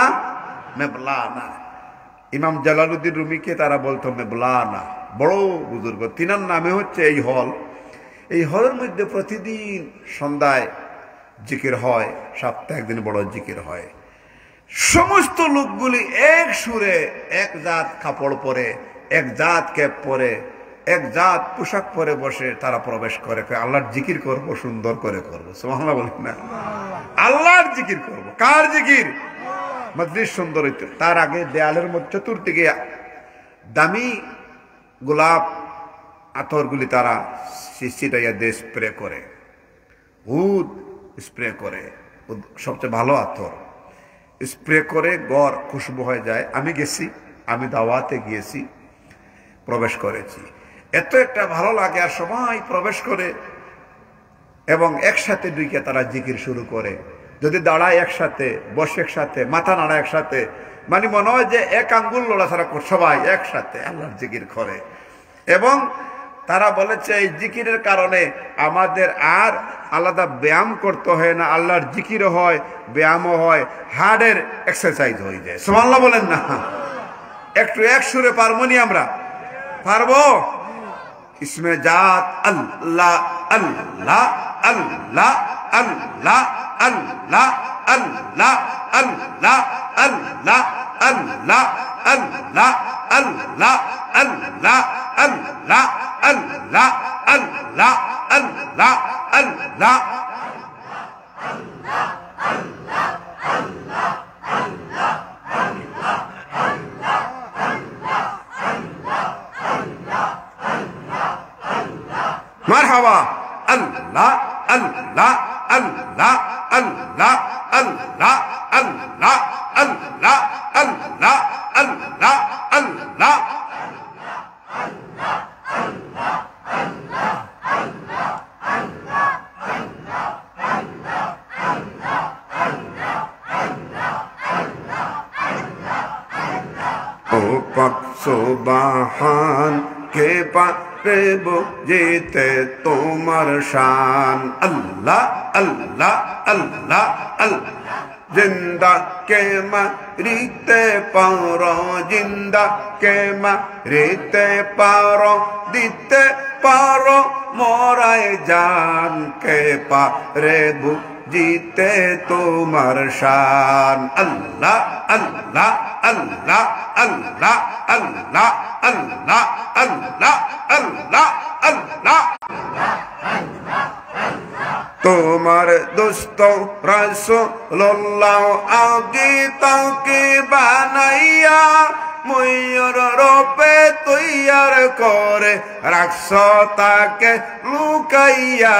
মেবলানা। ইমাম জালালউদ্দিন রুমিকে তারা বলতো মেবলানা, বড় বুজুর্গ, তিনার নামে হচ্ছে এই হল। এই হলের মধ্যে প্রতিদিন সন্ধ্যায় জিকির হয়, সপ্তাহে একদিন বড় জিকির হয়। সমস্ত লোকগুলি এক সুরে এক জাত কাপড় পরে, এক জাত ক্যাপ পরে, এক জাত পোশাক পরে বসে তারা প্রবেশ করে, আল্লাহর জিকির করব, সুন্দর করে করবো। সুবহানাল্লাহ বলেন না? আল্লাহর জিকির করব। কার জিকির? মজলিস সুন্দর হইত। তার আগে দেয়ালের মধ্যে চতুর্দিকে দামি গোলাপ আতরগুলি তারা ছিটাইয়া দিয়ে স্প্রে করে, উদ স্প্রে করে, সবচেয়ে ভালো আতর স্প্রে করে, গড় খুশবু হয়ে যায়। আমি গেছি, আমি দাওয়াতে গিয়েছি, প্রবেশ করেছি, এত একটা ভালো লাগে। আর সবাই প্রবেশ করে এবং একসাথে ঢুকে তারা জিকির শুরু করে। যদি দাঁড়ায় একসাথে, বসে একসাথে, মাথা নাড়া একসাথে, মানে মনে হয় যে এক আঙ্গুল লড়াছাড়া সবাই একসাথে আল্লাহর জিকির করে। এবং তারা বলেছে এই জিকিরের কারণে আমাদের আর আলাদা ব্যায়াম করতে হয় না, আল্লাহর জিকিরও হয়, ব্যায়ামও হয়, হার্টের এক্সারসাইজ হয়ে যায়। সুবহানাল্লাহ বলেন না? একটু এক সুরে পারবো নি আমরা? পারবো? ইসমে জাত আল্লাহ আল্লাহ আল্লাহ আল্লাহ আল্লাহ আল্লাহ আল্লাহ আল্লাহ আল্লাহ আল্লাহ আল্লাহ আল্লাহ আল্লাহ আল্লাহ আল্লাহ আল্লাহ আল্লাহ মারহাবা। আল্লাহ আল্লাহ আল্লাহ আল্লাহ আল্লাহ আল্লাহ আল্লাহ আল্লাহ আল্লাহ আল্লাহ ও পাক সুবহান কে পারে বুঝিতে তোমার শান। আল্লাহ আল্লাহ আল্লাহ আল্লাহ। জিন্দা কে মারিতে পারো, জিন্দা কে মারিতে পারো, দিতে পারো মরায় জান, কে পারে বুঝিতে তোমার শান। আল্লাহ আল্লাহ আল্লাহ আল্লাহ আল্লাহ আল্লাহ আল্লাহ আল্লাহ আল্লাহ। তোমার দোস্ত রাসূলুল্লাহ আগে তাকে বানাইয়া ময়ূর রূপে তৈয়ার করে রাখছ তাকে লুকাইয়া।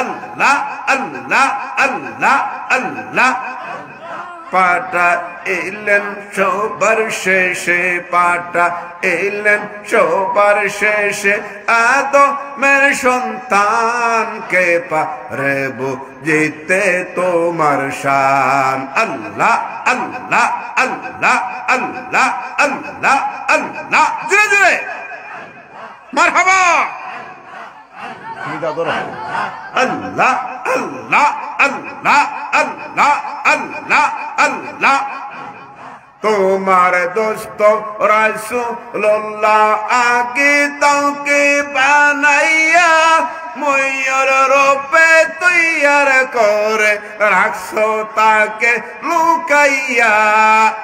আল্লাহ আল্লাহ আল্লাহ আল্লাহ। পাটা এলেন সবার শেষে, পাটা এলেন সবার শেষে, আদমের সন্তান, কে পারে বুঝিতে তোমার শান। আল্লাহ আল্লাহ আল্লাহ আল্লাহ আল্লাহ আল্লাহ। জোরে জোরে মারহাবা। আল্লাহ আল্লাহ আল্লাহ আল্লাহ আল্লাহ আল্লাহ। তোমার দোস্ত রাসূলুল্লাহ আগে তাকে বানাইয়া ময়ূর রূপে তৈয়ার করে রাখছ তাকে লুকাইয়া।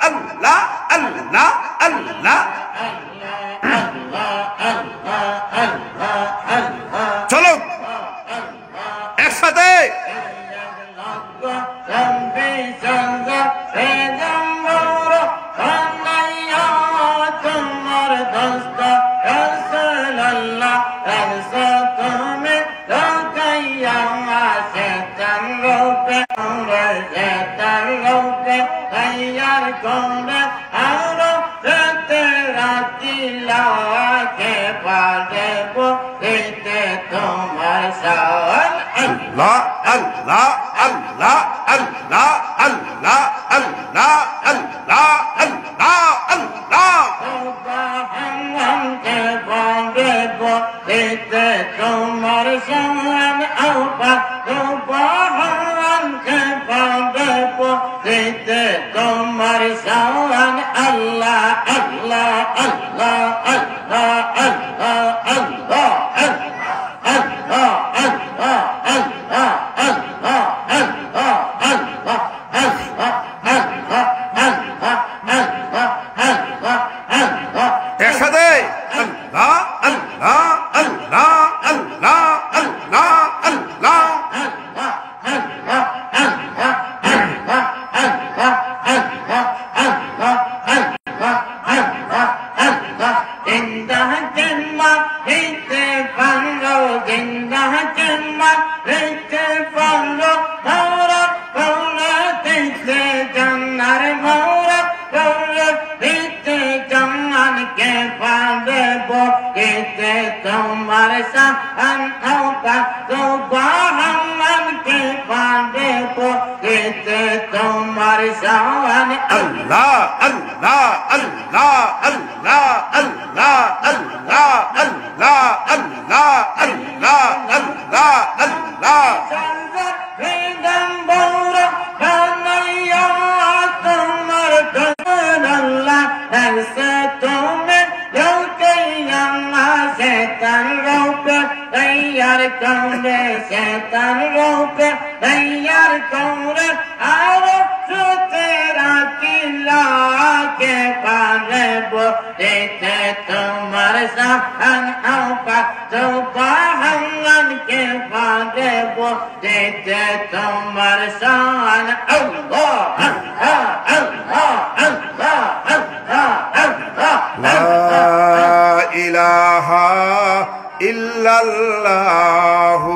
আল্লাহ আল্লাহ আল্লাহ। চলো একসাথে। Allah Allah Allah Allah Allah Allah Allah Allah Allah তোমার শান আল্লাহ তোমার শান আনহুকা সুবহানাল্লাহ কে পারে বলিতে তোমার শান আল্লাহ আল্লাহ আল্লাহ আল্লাহ আল্লাহ আল্লাহ আল্লাহ আল্লাহ আল্লাহ আল্লাহ আল্লাহ शैतान रोक तैयार कौरे आओ जो तेरा किला के पारे बोले थे तुम्हारे साहन औका जो बाहन के पारे बोले थे तुम्हारे साहन अल्लाह अल्लाह अल्लाह अल्लाह अल्लाह ला इलाहा इल्लल्लाहु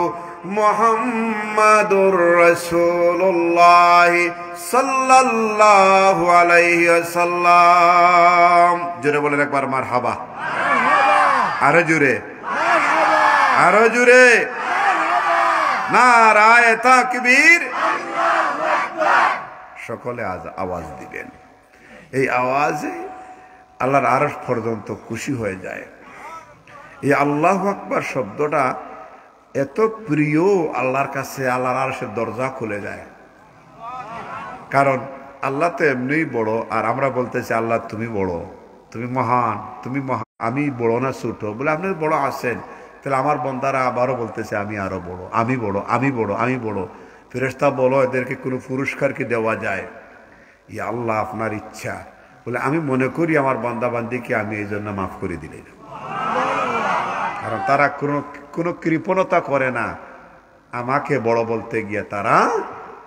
मुहम्मदुर रसूलुल्लाह सल्लल्लाहु अलैहि वसल्लम। जोरे बोलें एक बार मरहबा, आरो जोरे, आरो जोरे, नाराए ताकबीर। সকলে আওয়াজ দিবেন। এই আওয়াজে আল্লাহর আরশ পর্যন্ত খুশি হয়ে যায়। এই আল্লাহু আকবার শব্দটা এত প্রিয় আল্লাহর কাছে, আল্লাহর আরশের দরজা খুলে যায়। কারণ আল্লাহ তো এমনিই বড়, আর আমরা বলতেছি আল্লাহ তুমি বড়, তুমি মহান, তুমি মহান, আমি বড় না ছোট বলে আপনি বড় আছেন। তাহলে আমার বন্দারা আবারও বলতেছে আমি আরো বড়, আমি বড়, আমি বড়, আমি বড়। ফেরেশতা বলো এদেরকে কোনো পুরস্কার কি দেওয়া যায়? ইয়া আল্লাহ আপনার ইচ্ছা বলে আমি মনে করি আমার বান্দা বান্দিকে আমি এই জন্য মাফ করে দিলেন। কারণ তারা কোনো কৃপণতা করে না, আমাকে বড় বলতে গিয়ে তারা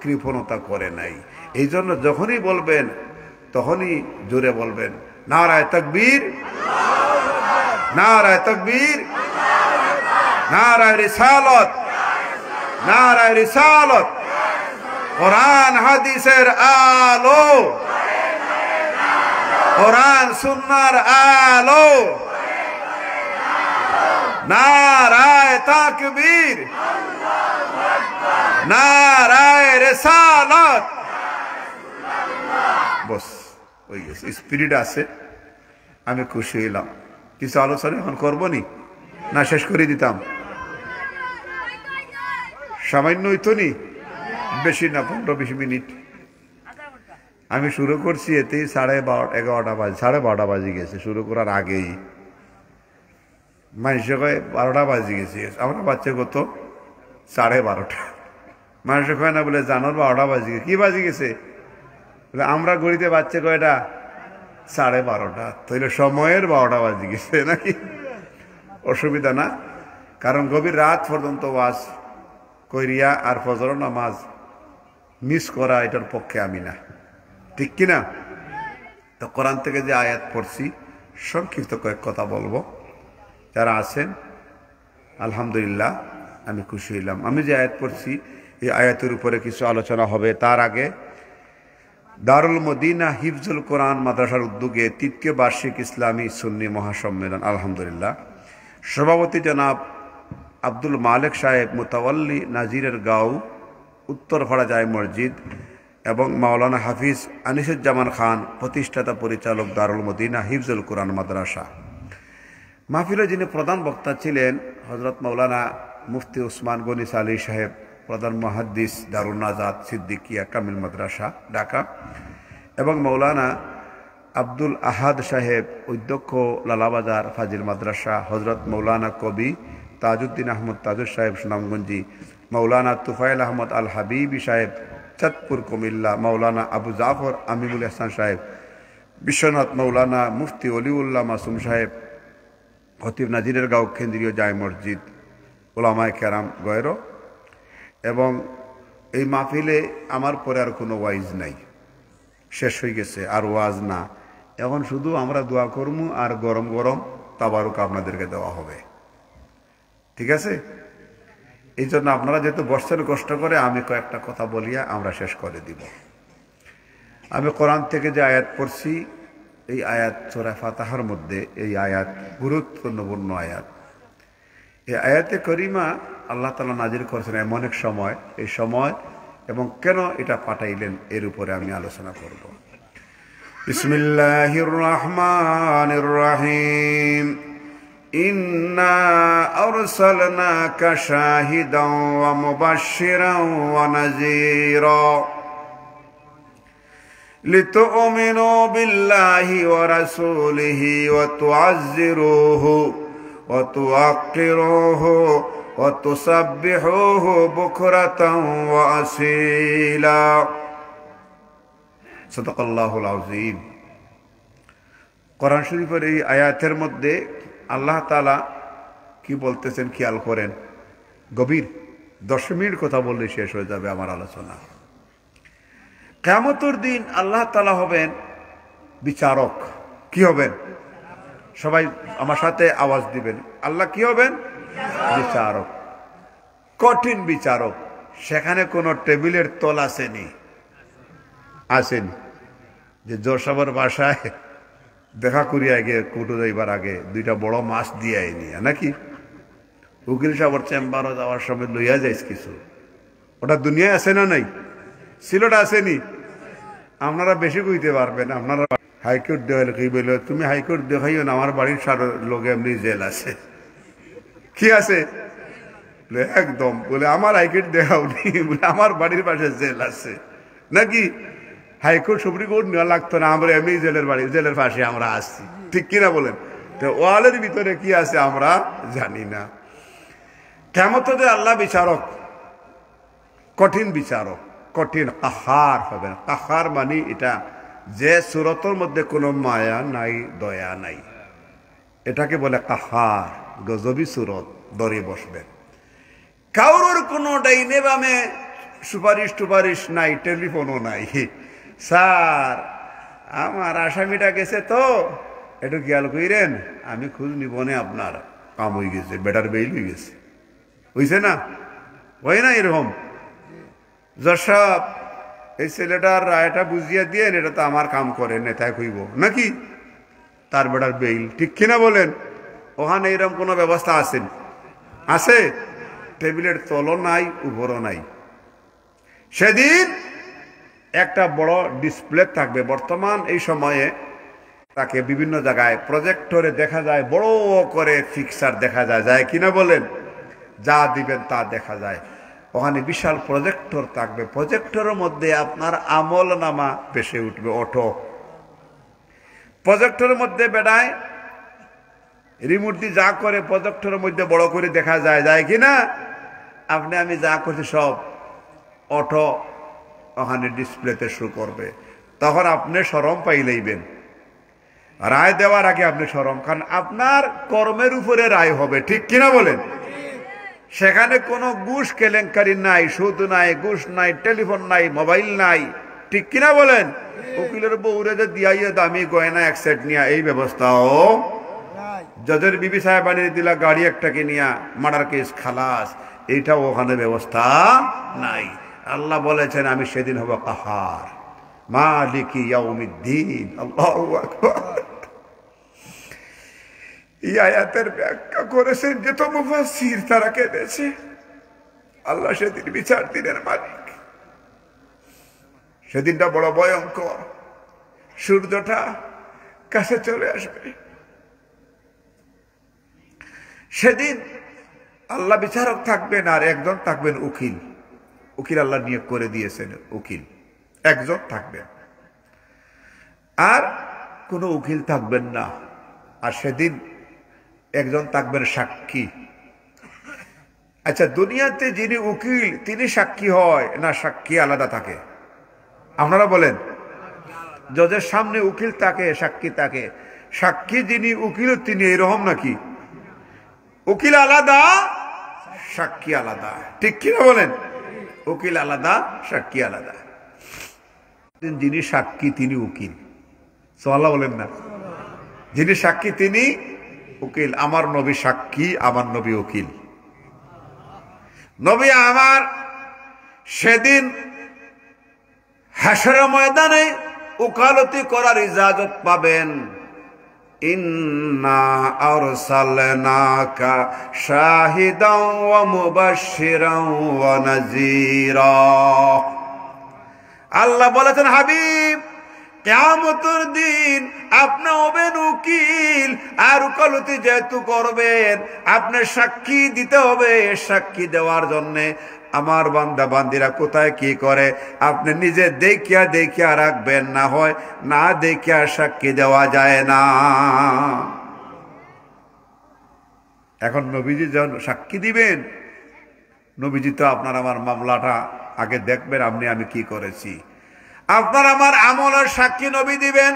কৃপণতা করে নাই। এই জন্য যখনই বলবেন তখনই জোরে বলবেন নারায়ে তাকবীর, নারায়ে তাকবীর, নারায়ে রিসালাত, নারায়ে রিসালাত। কোরআন হাদিসের আলো, কোরআন সুন্নাহর আলো, নারায়ে তাকবীর, নারায়ে রিসালাত। বস হয়ে গেছে, স্পিরিট আছে, আমি খুশি হইলাম। কিছু আলোচনা এখন করবো নি না শেষ করে দিতাম? সামান্য হইতো নি, বেশি না, 15-20 মিনিট। আমি শুরু করছি এতেই 11:30 বাজে, 12:30 বাজে গেছে শুরু করার আগেই। মানুষে কয় 12টা বাজে গেছে, আমরা বাচ্চা কত 12:30। মানুষে কয় না বলে জানোর 12টা বাজে গেছে। কি বাজে গেছে? আমরা গড়িতে বাচ্চা কয়টা 12:30। তাইলে সময়ের 12টা বাজে গেছে নাকি? অসুবিধা না, কারণ গভীর রাত পর্যন্ত ওয়াজ কইরিয়া আর ফজর নামাজ মিস করা এটার পক্ষে আমি না, ঠিক কিনা? তো কোরআন থেকে যে আয়াত পড়ছি সংক্ষিপ্ত কয়েক কথা বলবো। যারা আছেন আলহামদুলিল্লাহ, আমি খুশি হইলাম। আমি যে আয়াত পড়ছি এই আয়াতের উপরে কিছু আলোচনা হবে। তার আগে দারুল মদিনা হিফজুল কোরআন মাদ্রাসার উদ্যোগে 3য় বার্ষিক ইসলামী সুন্নি মহাসম্মেলন আলহামদুলিল্লাহ, সভাপতি জনাব আব্দুল মালেক সাহেব মুতাওয়াল্লি নাজিরের গাঁও উত্তরপাড়া জায় মসজিদ এবং মাওলানা হাফিজ আনিসুজ্জামান খান প্রতিষ্ঠাতা পরিচালক দারুল মদিনা হিফজুল কোরআন মাদ্রাসা। মাহফিলে যিনি প্রধান বক্তা ছিলেন হযরত মাওলানা মুফতি উসমান গনি সালি সাহেব, প্রধান মুহাদ্দিস দারুন নাজাত সিদ্দিকিয়া কামিল মাদ্রাসা ঢাকা, এবং মাওলানা আব্দুল আহাদ সাহেব অধ্যক্ষ লালাবাজার ফাজিল মাদ্রাসা, হযরত মাওলানা কবি তাজউদ্দিন আহমদ তাজুর সাহেব সুনামগঞ্জি, মাওলানা তুফাইল আহমদ আল হাবিবি সাহেব চাঁদপুর কুমিল্লা, মাওলানা আবু জাফর আমিনুল ইহসান সাহেব বিশ্বনাথ, মাওলানা মুফতি অলিউল্লাহ মাসুম সাহেব খতিব নাজিরের গাঁও কেন্দ্রীয় জায় মসজিদ, ওলামায়ে কেরাম গয়রো। এবং এই মাহফিলে আমার পরে আর কোনো ওয়াইজ নাই, শেষ হয়ে গেছে, আর ওয়াজ না। এখন শুধু আমরা দোয়া করবো আর গরম গরম তাবারুক আপনাদেরকে দেওয়া হবে, ঠিক আছে? এই জন্য আপনারা যেহেতু বসছেন কষ্ট করে, আমি কয়েকটা কথা বলিয়া আমরা শেষ করে দিব। আমি কোরআন থেকে যে আয়াত পড়ছি, এই আয়াত সূরা ফাতিহার মধ্যে এই আয়াত গুরুত্বপূর্ণ আয়াত। এই আয়াতে করিমা আল্লাহ তাআলা নাজিল করেছেন এমন এক সময়, এই সময় এবং কেন এটা পাঠাইলেন এর উপরে আমি আলোচনা করব। বিসমিল্লাহির রহমানির রহিম। ইন্না আরসালনাকা শাহিদান ওয়া মুবাশশিরান ওয়া নাযীরা লিতু'মিনু বিল্লাহি ওয়া রাসূলিহি ওয়া তু'আযযিরুহু ওয়া তুওয়াক্কিরুহু ওয়া তুসাব্বিহুহু বুকরাতান ওয়া আসীলা। সাদাকাল্লাহুল আযীম। কোরআন শরীফের এই আয়াতের মধ্যে আল্লাহ তাআলা কি বলতেছেন খেয়াল করেন। গভীর 10 মিনিট কথা বললে শেষ হয়ে যাবে আমার আলোচনা। কিয়ামতের দিন আল্লাহ তাআলা হবেন বিচারক। কি হবেন? সবাই আমার সাথে আওয়াজ দিবেন। আল্লাহ কি হবেন? বিচারক, কঠিন বিচারক। সেখানে কোনো টেবিলের তল আসেনি, আসেনি যে জোরসাবার বাসায় দেখা করিয়া গিয়ে কুটু যাইবার আগে 2টা বড় মাছ দিয়ে আইনি নাকি উকিল সাহেবের চেম্বারও যাওয়ার সময় লইয়া যাইস কিছু। ওটা দুনিয়ায় আছে না নাই? সিলটা আসেনি। আপনারা বেশি কইতে পারবেন। আপনারা হাইকোর্ট দেওয়ালে কি বলল, তুমি হাইকোর্ট দেখাইও না, আমার বাড়ির সার লোকে এমনি জেল আছে। কি আছে? একদম বলে আমার হাইকোর্ট দেখাওনি, বলে আমার বাড়ির পাশে জেল আছে নাকি। হাইকোর্ট সুপ্রিম কোর্ট নেওয়া লাগতো না, আমরা এমনি জেলের পাশে আমরা আসছি। ঠিক কিনা বলেন? তো ওয়ালের ভিতরে কি আছে আমরা জানি না। কিয়ামতে আল্লাহ বিচারক, কঠিন বিচারক, কঠিন কাহার হবেন। কাহার মানে এটা যে সুরতের মধ্যে কোনো মায়া নাই, দয়া নাই, এটাকে বলে কাহার। গজবি সুরত, দরে বসবেন। কারোর কোনো ডাইনে বামে সুপারিশ টুপারিশ নাই, টেলিফোনও নাই। স্যার আমার আসামিটা গেছে তো একটু খেয়াল কইরেন, আমি খোঁজ নিবনে আপনার কাম হয়ে গেছে, বেটার বেইল হয়ে গেছে, বুঝছে না? হয় না এরকম? যশব এই ছেলেটার রায়টা বুঝিয়ে দিয়ে এটা তো আমার কাম করে নেতায় কইব নাকি, তার বেটার বেইল। ঠিক কিনা বলেন? ওখানে এরকম কোনো ব্যবস্থা আছে? আছে? টেবিলের তলও নাই, উপরও নাই। সেদিন একটা বড় ডিসপ্লে থাকবে। বর্তমান এই সময়ে তাকে বিভিন্ন জায়গায় প্রজেক্টরে দেখা যায়, বড় করে ফিক্সার দেখা যায়, যায় কিনা বলেন? যা দিবেন তা দেখা যায়। ওখানে বিশাল প্রজেক্টর থাকবে। প্রজেক্টরের মধ্যে আপনার আমল নামা ভেসে উঠবে। অটো প্রজেক্টরের মধ্যে বেড়ায় রিমোট দিয়ে যা করে প্রজেক্টরের মধ্যে বড় করে দেখা যায়, যায় কিনা? আপনি আমি যা করছি সব অটো ওখানে ডিসপ্লেতে শো করবে। তখন আপনি শরম পাইলেইবেন। রায় দেওয়ার আগে আপনি শরম, কারণ আপনার কর্মের উপরে রায় হবে। ঠিক কিনা বলেন? সেখানে কোনো ঘুষ কেলেঙ্কারি নাই, সুদ নাই, ঘুষ নাই, টেলিফোন নাই, মোবাইল নাই। ঠিক কিনা বলেন? উকিলের বউরে যে দিয়াইয়ে দামি গয়না এক সেট নিয়া, এই ব্যবস্থাও জজের বিবি সাহেব বানিয়ে দিলা গাড়ি একটাকে নিয়া, মার্ডার কেস খালাস, এইটাও ওখানে ব্যবস্থা নাই। আল্লাহ বলেছেন আমি সেদিন হব কাহার, মালিকি ইয়াউমিদ্দিন। আল্লাহু আকবার। এই আয়াতের ব্যাখ্যা করেছেন যত মুফাসসির, তারা কেঁদেছে। আল্লাহ সেদিন বিচার দিনের মালিক। সেদিনটা বড় ভয়ঙ্কর। সূর্যটা কাছে চলে আসবে। সেদিন আল্লাহ বিচারক থাকবেন, আর একজন থাকবেন উকিল। উকিল আল্লাহ নিয়োগ করে দিয়েছেন, উকিল একজন থাকবেন, আর কোনো উকিল থাকবেন না। আর সেদিন একজন থাকবেন সাক্ষী। আচ্ছা, দুনিয়াতে যিনি উকিল তিনি সাক্ষী হয় না সাক্ষী আলাদা থাকে? আপনারা বলেন। জজের সামনে উকিল থাকে, সাক্ষী থাকে। সাক্ষী যিনি উকিল তিনি এরকম নাকি? উকিল আলাদা, সাক্ষী আলাদা। ঠিক কিনা বলেন? উকিল আলাদা, সাক্ষী আলাদা। যিনি সাক্ষী তিনি উকিল। সুবহানাল্লাহ বলেন না? যিনি সাক্ষী তিনি উকিল। আমার নবী সাক্ষী, আমার নবী উকিল। নবী আমার সেদিন হাসরের ময়দানে উকালতি করার ইজাজত পাবেন। ইন্না আরসালনাকা শাহিদাও ওয়া মুবাশশিরাও ওয়া নাযীরা। আল্লাহ বলেছেন, হাবিব কিয়ামতের দিন আপনি হবেন উকিল, আর উকালতি যেহেতু করবেন আপনি সাক্ষী দিতে হবে। সাক্ষী দেওয়ার জন্য আমার বান্দা বান্দিরা কোথায় কি করে আপনি নিজে দেখিয়া দেখিয়া রাখবেন, না হয় না দেখিয়া সাক্ষী দেওয়া যায় না। এখন নবীজি যখন সাক্ষী দিবেন, নবীজি তো আপনার আমার মামলাটা আগে দেখবেন আমি কি করেছি। আপনার আমার আমলের সাক্ষী নবী দিবেন,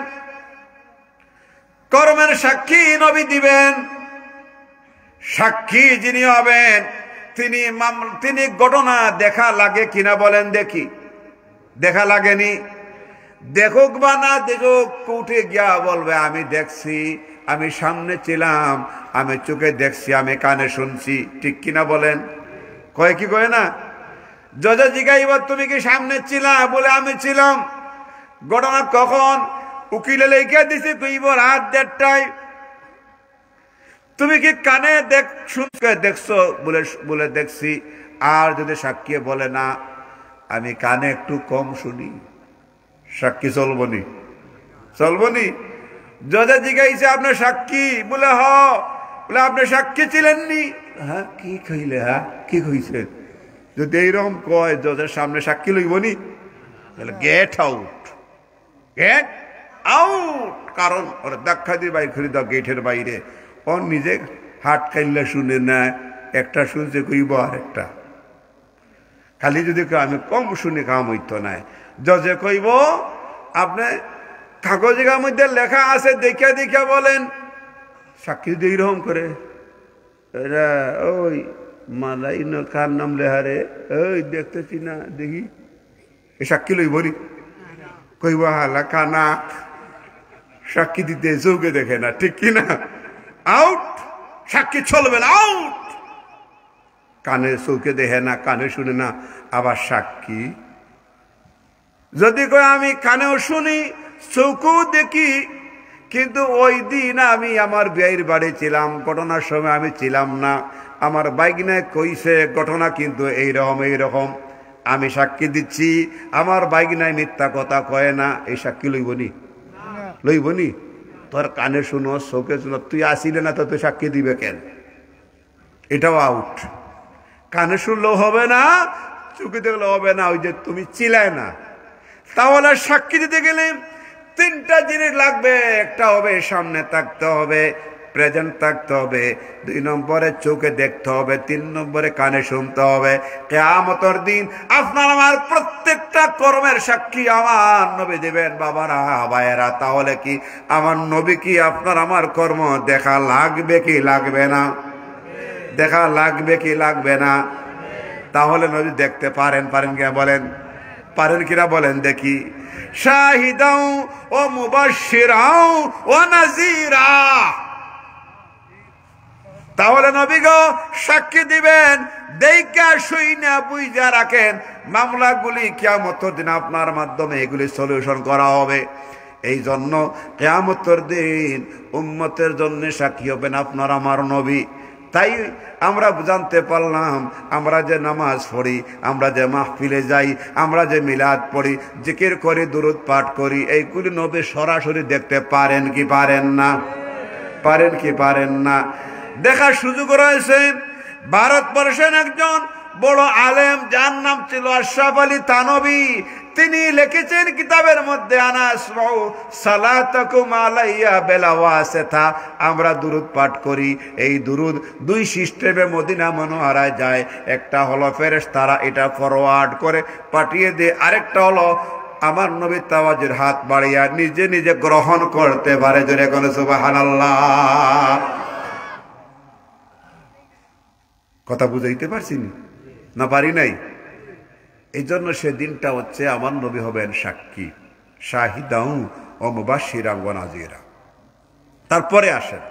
কর্মের সাক্ষী নবী দিবেন। সাক্ষী যিনি হবেন তিনি ঘটনা দেখা লাগে কিনা বলেন দেখি। দেখা লাগেনি, দেখুক বা না দেখুক, কোর্টে গিয়া বলবে আমি দেখছি, আমি সামনে ছিলাম, আমি চোখে দেখছি, আমি কানে শুনছি। ঠিক কিনা বলেন? কয় কি কয় না? জজা জিগাইব তুমি কি সামনে ছিলা? বলে আমি ছিলাম। ঘটনা কখন? উকিলে লেখা দিছি কইব রাত 1:30টায়। তুমি কি কানে দেখছো? বলে দেখছি। আর যদি সাক্ষী বলে না আমি কানে একটু কম শুনি, সাক্ষী চলবনি? চলবনি? জজা জিগাইছে আপনার সাক্ষী? বলে হ। বলে আপনি সাক্ষী ছিলেননি? হ্যাঁ। কি কইলে? হ্যাঁ কি কইছেন? যদি এইরকম কয় জজের সামনে সাক্ষী লইবনি? তাহলে গেট আউট, গেট আউট। কারণ ওরা দেখা দিয়ে বাইর করে দাও গেটের বাইরে। ও নিজে হাট খাইলে শুনে না, একটা শুনছে কইব আর একটা। খালি যদি আমি কম শুনে কাম হইতো না। জজে কইব আপনি কাগজের মধ্যে লেখা আছে দেখিয়া দেখিয়া বলেন। সাক্ষী দিয়ে এইরকম করে এরা ওই মালাই কার নাম লেহারে ওই দেখতেছি না দেখি, এ সাক্ষী লইবনি? কইব হালা কানা সাক্ষী দিতে চৌকে দেখে না। ঠিক কিনা? আউট। সাক্ষী চলবে না, আউট। কানে চৌকে দেখে না, কানে শুনে না, আবার সাক্ষী যদি কয় আমি কানেও শুনি চৌকেও দেখি, কিন্তু ওই দিন আমি আমার বিয়ের বাড়ি ছিলাম, ঘটনার সময় আমি ছিলাম না, আমার বাইগনায় কইছে ঘটনা কিন্তু এইরকম, আমি সাক্ষী দিচ্ছি, আমার বাইগনায় মিথ্যা কথা কয় না, এই সাক্ষী লইবনি? লইবনি? তোর কানে শুনো, চোখে শুনো, তুই আসিলে না তো তুই সাক্ষী দিবে কেন? এটাও আউট। কানে শুনলেও হবে না, চোখে দেখলেও হবে না, ওই যে তুমি চিলায় না। তাহলে সাক্ষী দিতে গেলে 3টা জিনিস লাগবে। একটা হবে সামনে থাকতে হবে, প্রেজেন্ট থাকতে হবে। 2 নম্বরে চোখে দেখতে হবে। 3 নম্বরে কানে শুনতে হবে। কিয়ামতের দিন আপনার আমার প্রত্যেকটা কর্মের সাক্ষী আমার নবী দিবেন। বাবারা ভাইয়েরা, তাহলে কি আমার নবী কি আপনার আমার কর্ম দেখা লাগবে কি লাগবে না? দেখা লাগবে কি লাগবে না? তাহলে নবী দেখতে পারেন কিনা বলেন? পারেন কিনা বলেন দেখি। শাহিদাও ও মুবাশশিরাও ও নাযীরা। তাহলে নবী গো সাক্ষী দিবেন, দেইখা শুইনা বুইঝা রাখেন। মামলাগুলি কিয়ামতের দিন আপনার মাধ্যমে এগুলি সলিউশন করা হবে। এই জন্য কিয়ামতের দিন উম্মতের জন্য সাক্ষী হবেন আপনার আমার নবী। তাই আমরা জানতে পারলাম, আমরা যে নামাজ পড়ি, আমরা যে মাহফিলে যাই, আমরা যে মিলাদ পড়ি, জিকির করি, দুরূদ পাঠ করি, এইগুলি নবী সরাসরি দেখতে পারেন কি পারেন না? পারেন কি পারেন না? দেখার সুযোগ রয়েছে। ভারতবর্ষের একজন বড় আলেম, যার নাম ছিল আশরাফ আলী থানভী, তিনি লিখেছেন কিতাবের মধ্যে, আনা আসমাউ সালাতাকুম আলাইয়া বিলওয়াসিতা। আমরা দুরূদ পাঠ করি, এই দুরূদ 2 সিস্টেমে মদিনা মুনাওয়ারায় যায়। একটা হলো ফেরেশতারা এটা ফরওয়ার্ড করে পাঠিয়ে দেয়, আরেকটা হলো আমার নবী তাওয়াজের হাত বাড়িয়া নিজে নিজে গ্রহণ করতে পারে। জোরে বলো সুবহানাল্লাহ। কথা বুঝাইতে পারছি না? পারি নাই? এই জন্য সেদিনটা হচ্ছে আমার নবী হবেন সাক্ষী, শাহিদাও ও মুবাশশিরাও ওয়া নাযীরা। তারপরে আসেন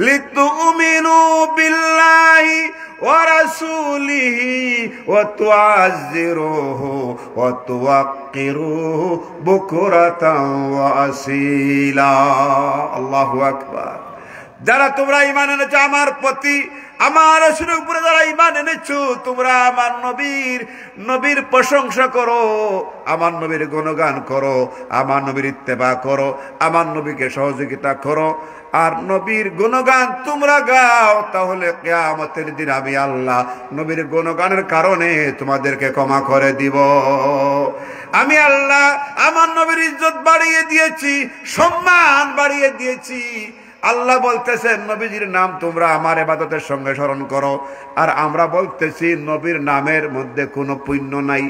লিতুমিনু বিল্লাহি ওয়া রাসূলিহি ওয়া তুআযজিরুহু ওয়া তুওয়াক্কিরুহু বুকরাতান ওয়া আসীলা। আল্লাহু আকবার। যারা তোমরা ঈমান এনেছো আমার প্রতি, আমার রাসূলের উপরে যারা ঈমান এনেছো, তোমরা আমার নবীর প্রশংসা করো, আমার নবীর গুণগান করো, আমার নবীর ইত্তেবা করো, আমার নবীকে সহযোগিতা করো, আর নবীর গুণগান তোমরা গাও, তাহলে কিয়ামতের দিন আমি আল্লাহ নবীর গুণগানের কারণে তোমাদেরকে ক্ষমা করে দিব। আমি আল্লাহ আমার নবীর ইজ্জত বাড়িয়ে দিয়েছি, সম্মান বাড়িয়ে দিয়েছি। আল্লাহ বলতেছেন নবীজির নাম তোমরা আমার ইবাদতের সঙ্গে স্মরণ করো, আর আমরা বলতেছি নবীর নামের মধ্যে কোনো পুণ্য নাই।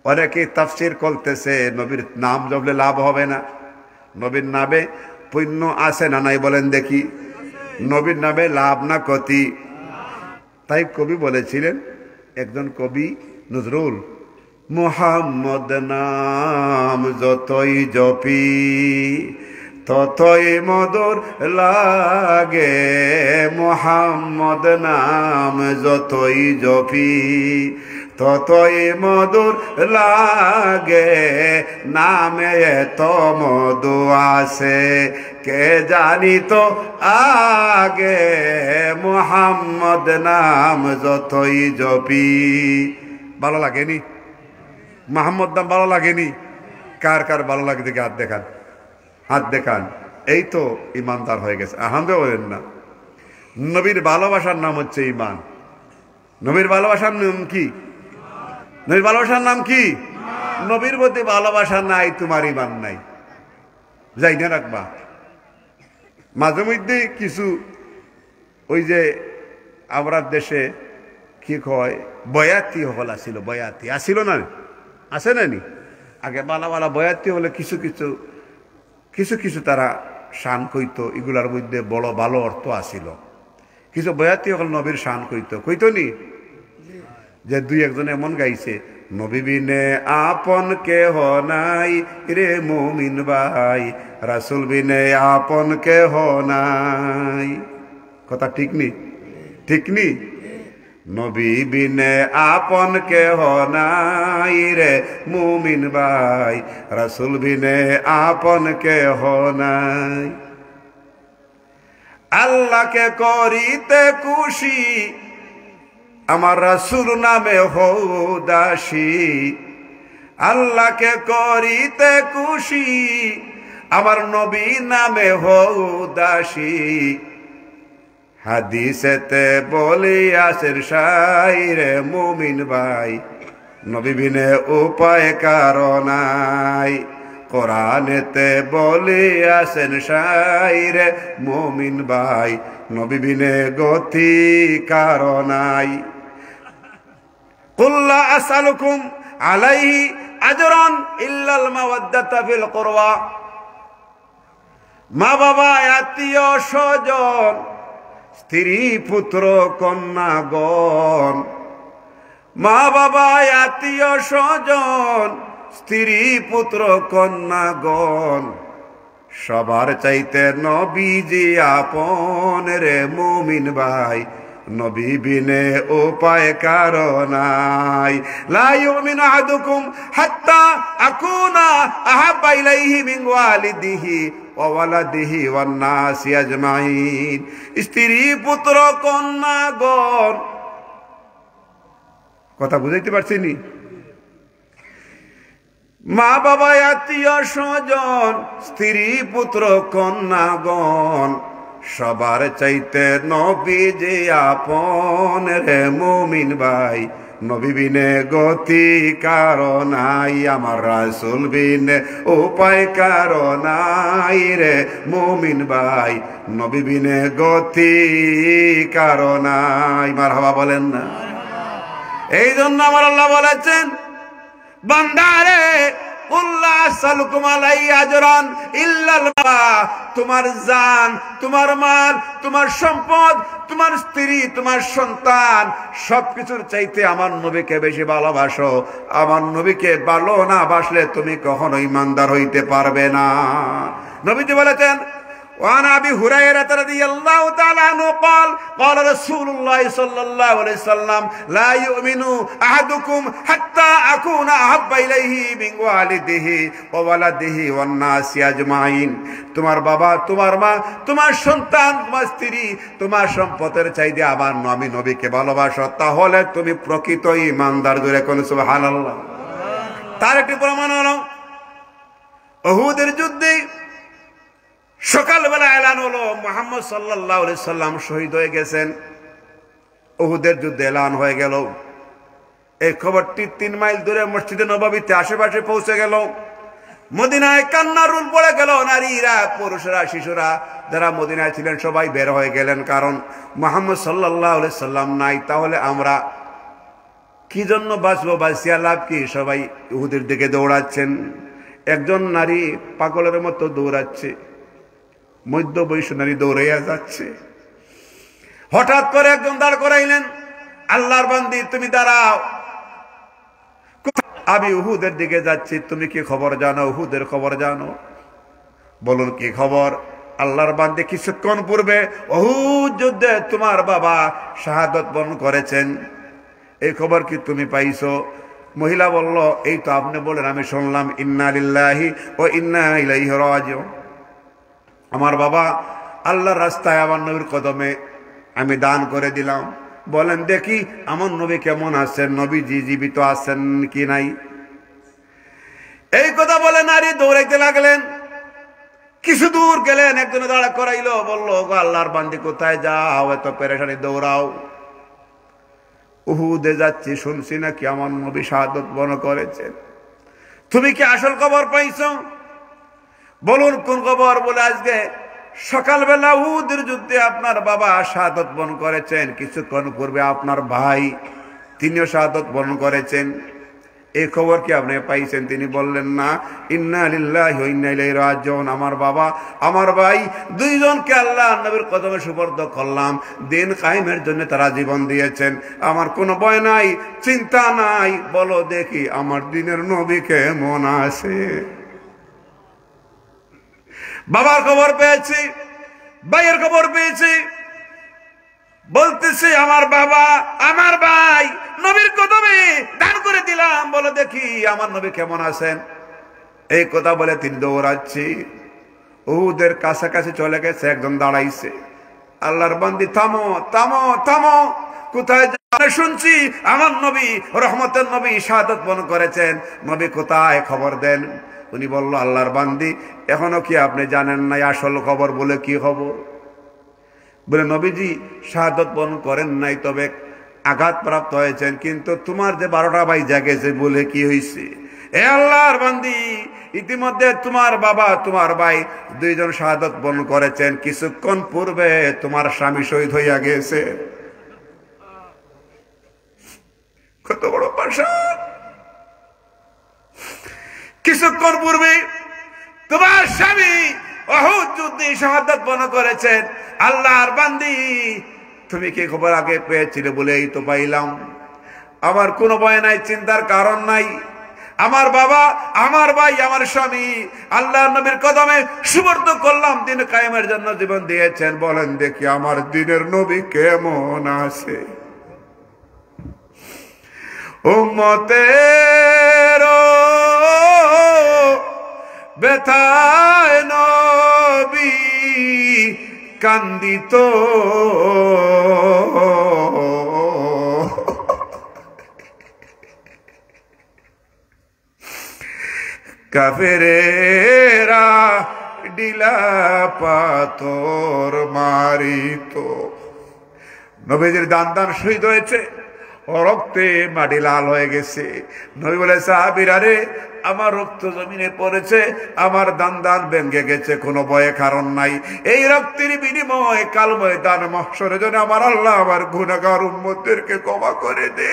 অনেকে তাফসীর করতেছে নবীর নাম জপলে লাভ হবে না। নবীর নামে পুণ্য আছে না নাই বলেন দেখি? নবীর নামে লাভ না ক্ষতি? তাই কবি বলেছিলেন, একজন কবি নজরুল, মুহাম্মদ নাম যতই জপি ততই মধুর লাগে, মুহাম্মদ নাম যতই জপি ততই মধুর লাগে, নামে এত মধু আছে কে জানি তো আগে, মুহাম্মদ নাম যতই জপি। ভালো লাগেনি? মুহাম্মদ নাম ভালো লাগেনি? কার কার ভালো লাগে দেখে হাত দেখান, হাত দেখান। এই তো ইমানদার হয়ে গেছে। আহামদে বলেন না। নবীর ভালোবাসার নাম হচ্ছে ইমান। নবীর ভালোবাসার নাম কি? নবীর ভালোবাসার নাম কি? নবীর প্রতি ভালোবাসা নাই, তোমার ইমান নাই, যাই না রাখবা। মাঝে মধ্যে কিছু ওই যে আমরা দেশে কি কয় বয়াতি হল আসিল, বয়াতি আসিল না, আছে না নি? আগে বালা বালা বয়াতি হলে কিছু কিছু তারা শান কইত, এগুলার মধ্যে বড় ভালো অর্থ আসিল। কিছু বয়াতি হল নবীর শান কইতো নি, যে দুই একজন এমন গাইছে, নবী বিনে আপন কেহ নাই রে মুমিন ভাই, রাসূল বিনে আপন কেহ নাই। কথা ঠিক নি? ঠিক নি? নবী বিনে আপন কেহ নাই রে মুমিন ভাই, রাসূল বিনে আপন কেহ নাই। আল্লাহকে করিতে খুশি আমার রাসূল নামে হও দাসী, আল্লাহকে করিতে খুশি আমার নবী নামে হও দাসী। হাদিসেতে বলিয়াছেন শাইরে মুমিন ভাই, নবী বিনে উপায় কারণাই। কোরআনেতে বলিয়াছেন শাইরে মুমিন ভাই, নবী বিনে গতি কারণাই। কুল লা আসআলুকুম আলাইহি আজরান ইল্লাল মাওয়াদ্দাতা ফিল কুরবা। মা বাবা, আত্মীয় স্বজন, স্ত্রী পুত্র কন্যাগণ, মা বাবা আত্মীয় স্বজন, স্ত্রী পুত্র কন্যাগণ, সবার চাইতে নবীজি আপন রে মুমিন ভাই, নবী বিনে উপায় কারণাই। লা ইউমিনু আহাদুকুম হাত্তা আকুনা আহাব্বা ইলাইহি মিন ওয়ালিদিহি ওয়া ওয়ালাদিহি ওয়ান নাসি আজমাইন। স্ত্রী পুত্র কন্যাগণ, কথা বুঝাইতে পারছি নি? মা বাবা আত্মীয় স্বজন, স্ত্রী পুত্র কন্যাগণ, সবার চাইতে নবীজি আপন রে মুমিন ভাই, নবী বিনে গতি কারণাই। আমার রাসূল বিনে উপায় কারণাই রে মুমিন ভাই, নবী বিনে গতি কারণাই। মারহাবা বলেন না? এই জন্য আমার আল্লাহ বলেছেন, বান্দারে কুল্লা আসআলুকুম আলাইহি আজরান ইল্লাল মা, তোমার জান, তোমার মাল, তোমার সম্পদ, তোমার স্ত্রী, তোমার সন্তান, সবকিছুর চাইতে আমার নবীকে বেশি ভালোবাসো। আমার নবীকে ভালো না বাসলে তুমি কখনো ইমানদার হইতে পারবে না। নবীজি বলেছেন, وعن أبي هريرة رضي الله تعالى عنه قال قال رسول الله صلى الله عليه وسلم لا يؤمن أحدكم حتى أكون أحب إليه من والده وولده والناس أجمعين তোমার বাবা তোমার মা তোমার সন্তান তোমার স্ত্রী তোমার সম্পদের চাইতে আমার আমি নবীকে ভালোবাসো তাহলে তুমি প্রকৃত ঈমানদার। জোরে কোন সুবহানাল্লাহ। তার একটি প্রমাণ হলো উহুদের যুদ্ধে সকালবেলা এলান হলো মুহাম্মদ সাল্লাল্লাহু আলাইহি সাল্লাম শহীদ হয়ে গেছেন। উহুদের যুদ্ধে এলান হয়ে গেল। এই খবরটি 3 মাইল দূরে মসজিদে নববীতে আশেপাশে পৌঁছে গেল। মদিনায় কান্নার রোল পড়ে গেল। নারীরা, পুরুষরা, শিশুরা যারা মদিনায় ছিলেন সবাই বের হয়ে গেলেন, কারণ মুহাম্মদ সাল্লাল্লাহু আলাইহি সাল্লাম নাই, তাহলে আমরা কি জন্য বাঁচবো, বাঁচিয়া লাভ কি? সবাই উহুদের দিকে দৌড়াচ্ছেন। একজন নারী পাগলের মতো দৌড়াচ্ছে, মধ্য বয়সী নারী দৌড়াইয়া যাচ্ছে। হঠাৎ করে একজন দাঁড় করাইলেন, আল্লাহর বান্দি তুমি দাঁড়াও, আমি উহুদের দিকে যাচ্ছি, তুমি কি খবর জানো? উহুদের খবর জানো? বলুন কি খবর? আল্লাহর বান্দি কিছুক্ষণ পূর্বে উহুদ যুদ্ধে তোমার বাবা শাহাদত বরণ করেছেন, এই খবর কি তুমি পাইছো? মহিলা বলল, এই তো আপনি বলেন আমি শুনলাম। ইন্না লিল্লাহি ওয়া ইন্না ইলাইহি রাজিউন। আমার বাবা আল্লাহর রাস্তায় আমার নবীর কদমে আমি দান করে দিলাম। বলেন দেখি আমার নবী কেমন আছেন, নবীজি জীবিত আছেন কি নাই? এই কথা বলে নারী দৌড়াইতে লাগলেন। কিছু দূর গেলেন, একজনে দাঁড়া করাইলো, বললো আল্লাহর বান্দি কোথায় যাও, এত পেরেশানি দৌড়াও? উহুদে যাচ্ছি, শুনছি নাকি আমার নবী শাহাদত বরণ করেছেন। তুমি কি আসল খবর পাইছো? বলুন কোন খবর? বলে আজকে সকালবেলা উহুদের যুদ্ধে আপনার বাবা শাহাদত বরণ করেছেন, কিছুক্ষণ পূর্বে আপনার ভাই তিনিও শাহাদত বরণ করেছেন, এই খবর কি আপনি পাইছেন? তিনি বললেন না। ইন্না লিল্লাহি ওয়া ইন্না ইলাইহি রাজিউন। আমার বাবা আমার ভাই দুইজনকে আল্লাহর নবীর কদমে সুপর্দ করলাম, দিন কায়েমের জন্য তারা জীবন দিয়েছেন, আমার কোনো ভয় নাই, চিন্তা নাই। বলো দেখি আমার দিনের নবী কেমন আছে? বাবার খবর পেয়েছি, ভাইয়ের খবর পেয়েছি, বলতেছে আমার বাবা আমার ভাই নবীর কদমে দান করে দিলাম, বলো দেখি আমার নবী কেমন আছেন? এই কথা বলে তিনি দৌড়াচ্ছি। উহুদের কাছাকাছি চলে গেছে, একজন দাঁড়াইছে। আল্লাহর বান্দি থামো থামো থামো, কোথায় শুনছি আমার নবী রহমতের নবী শাহাদত বরণ করেছেন, নবী কোথায়? খবর দেন। উনি বলল, আল্লাহর বান্দি এখনো কি আপনি জানেন নাই আসল খবর? বলে কি খবর? বলে নবীজি শাহাদত বরণ করেন নাই, তবে আঘাতপ্রাপ্ত হয়েছেন, কিন্তু তোমার যে 12টা ভাই জাগেছে, বলে কি হয়েছে? এ আল্লাহর বান্দি ইতিমধ্যে তোমার বাবা তোমার ভাই দুইজন শাহাদত বরণ করেছেন, কিছুক্ষণ পূর্বে তোমার স্বামী শহীদ হইয়া গেছে। কত বড় ভাষা! কিছুক্ষণ পূর্বে তোমার স্বামী উহুদ যুদ্ধে শাহাদাত বরণ করেছেন। আল্লাহর বান্দি তুমি কি খবর আগে পেয়েছিলে? বলে এই তো পাইলাম, আমার কোনো ভয় নাই, চিন্তার কারণ নাই। আমার বাবা আমার ভাই আমার স্বামী আল্লাহর নবীর কদমে সুবর্দ করলাম, দিন কায়েমের জন্য জীবন দিয়েছেন, বলেন দেখি আমার দিনের নবী কেমন আছে? উম্মতের ব্যথায় নবী কান্দিত, কাফেরেরা ডিলা পাথর মারিত। নবীজির দান দান শহীদ হয়েছে, রক্তে মাটি লাল হয়ে গেছে। নবী বলে, সাহাবীরা রে, আমার রক্ত জমিনে পড়েছে, আমার দান দান ভেঙে গেছে, কোনো ভয়ে কারণ নাই। এই রক্তের বিনিময়ে কাল ময়দান মাহশরে যেন আমার আল্লাহ আমার গুনাহগার উম্মতদেরকে ক্ষমা করে দে।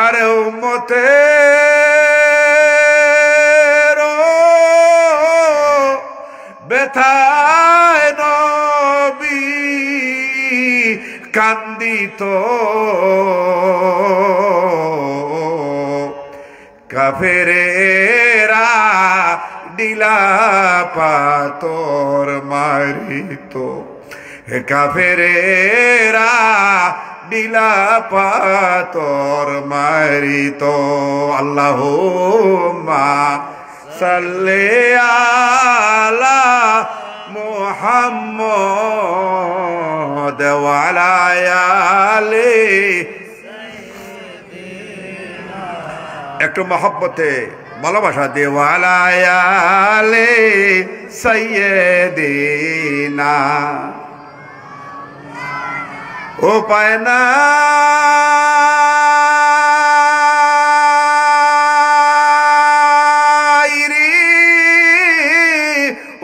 আরে উম্মতের ব্যথায় নবী কান্দিত, কাফেরেরা পাথর মারিত কাফেরেরা ঢিলা পাথর মারিত আল্লাহুম্মা সাল্লি আলা মুহাম্মদ ওয়া আলা আলি একটু মহব্বতে ভালোবাসা দিয়ে ওয়া আলা আলি সাইয়্যিদিনা উপায় নাই রে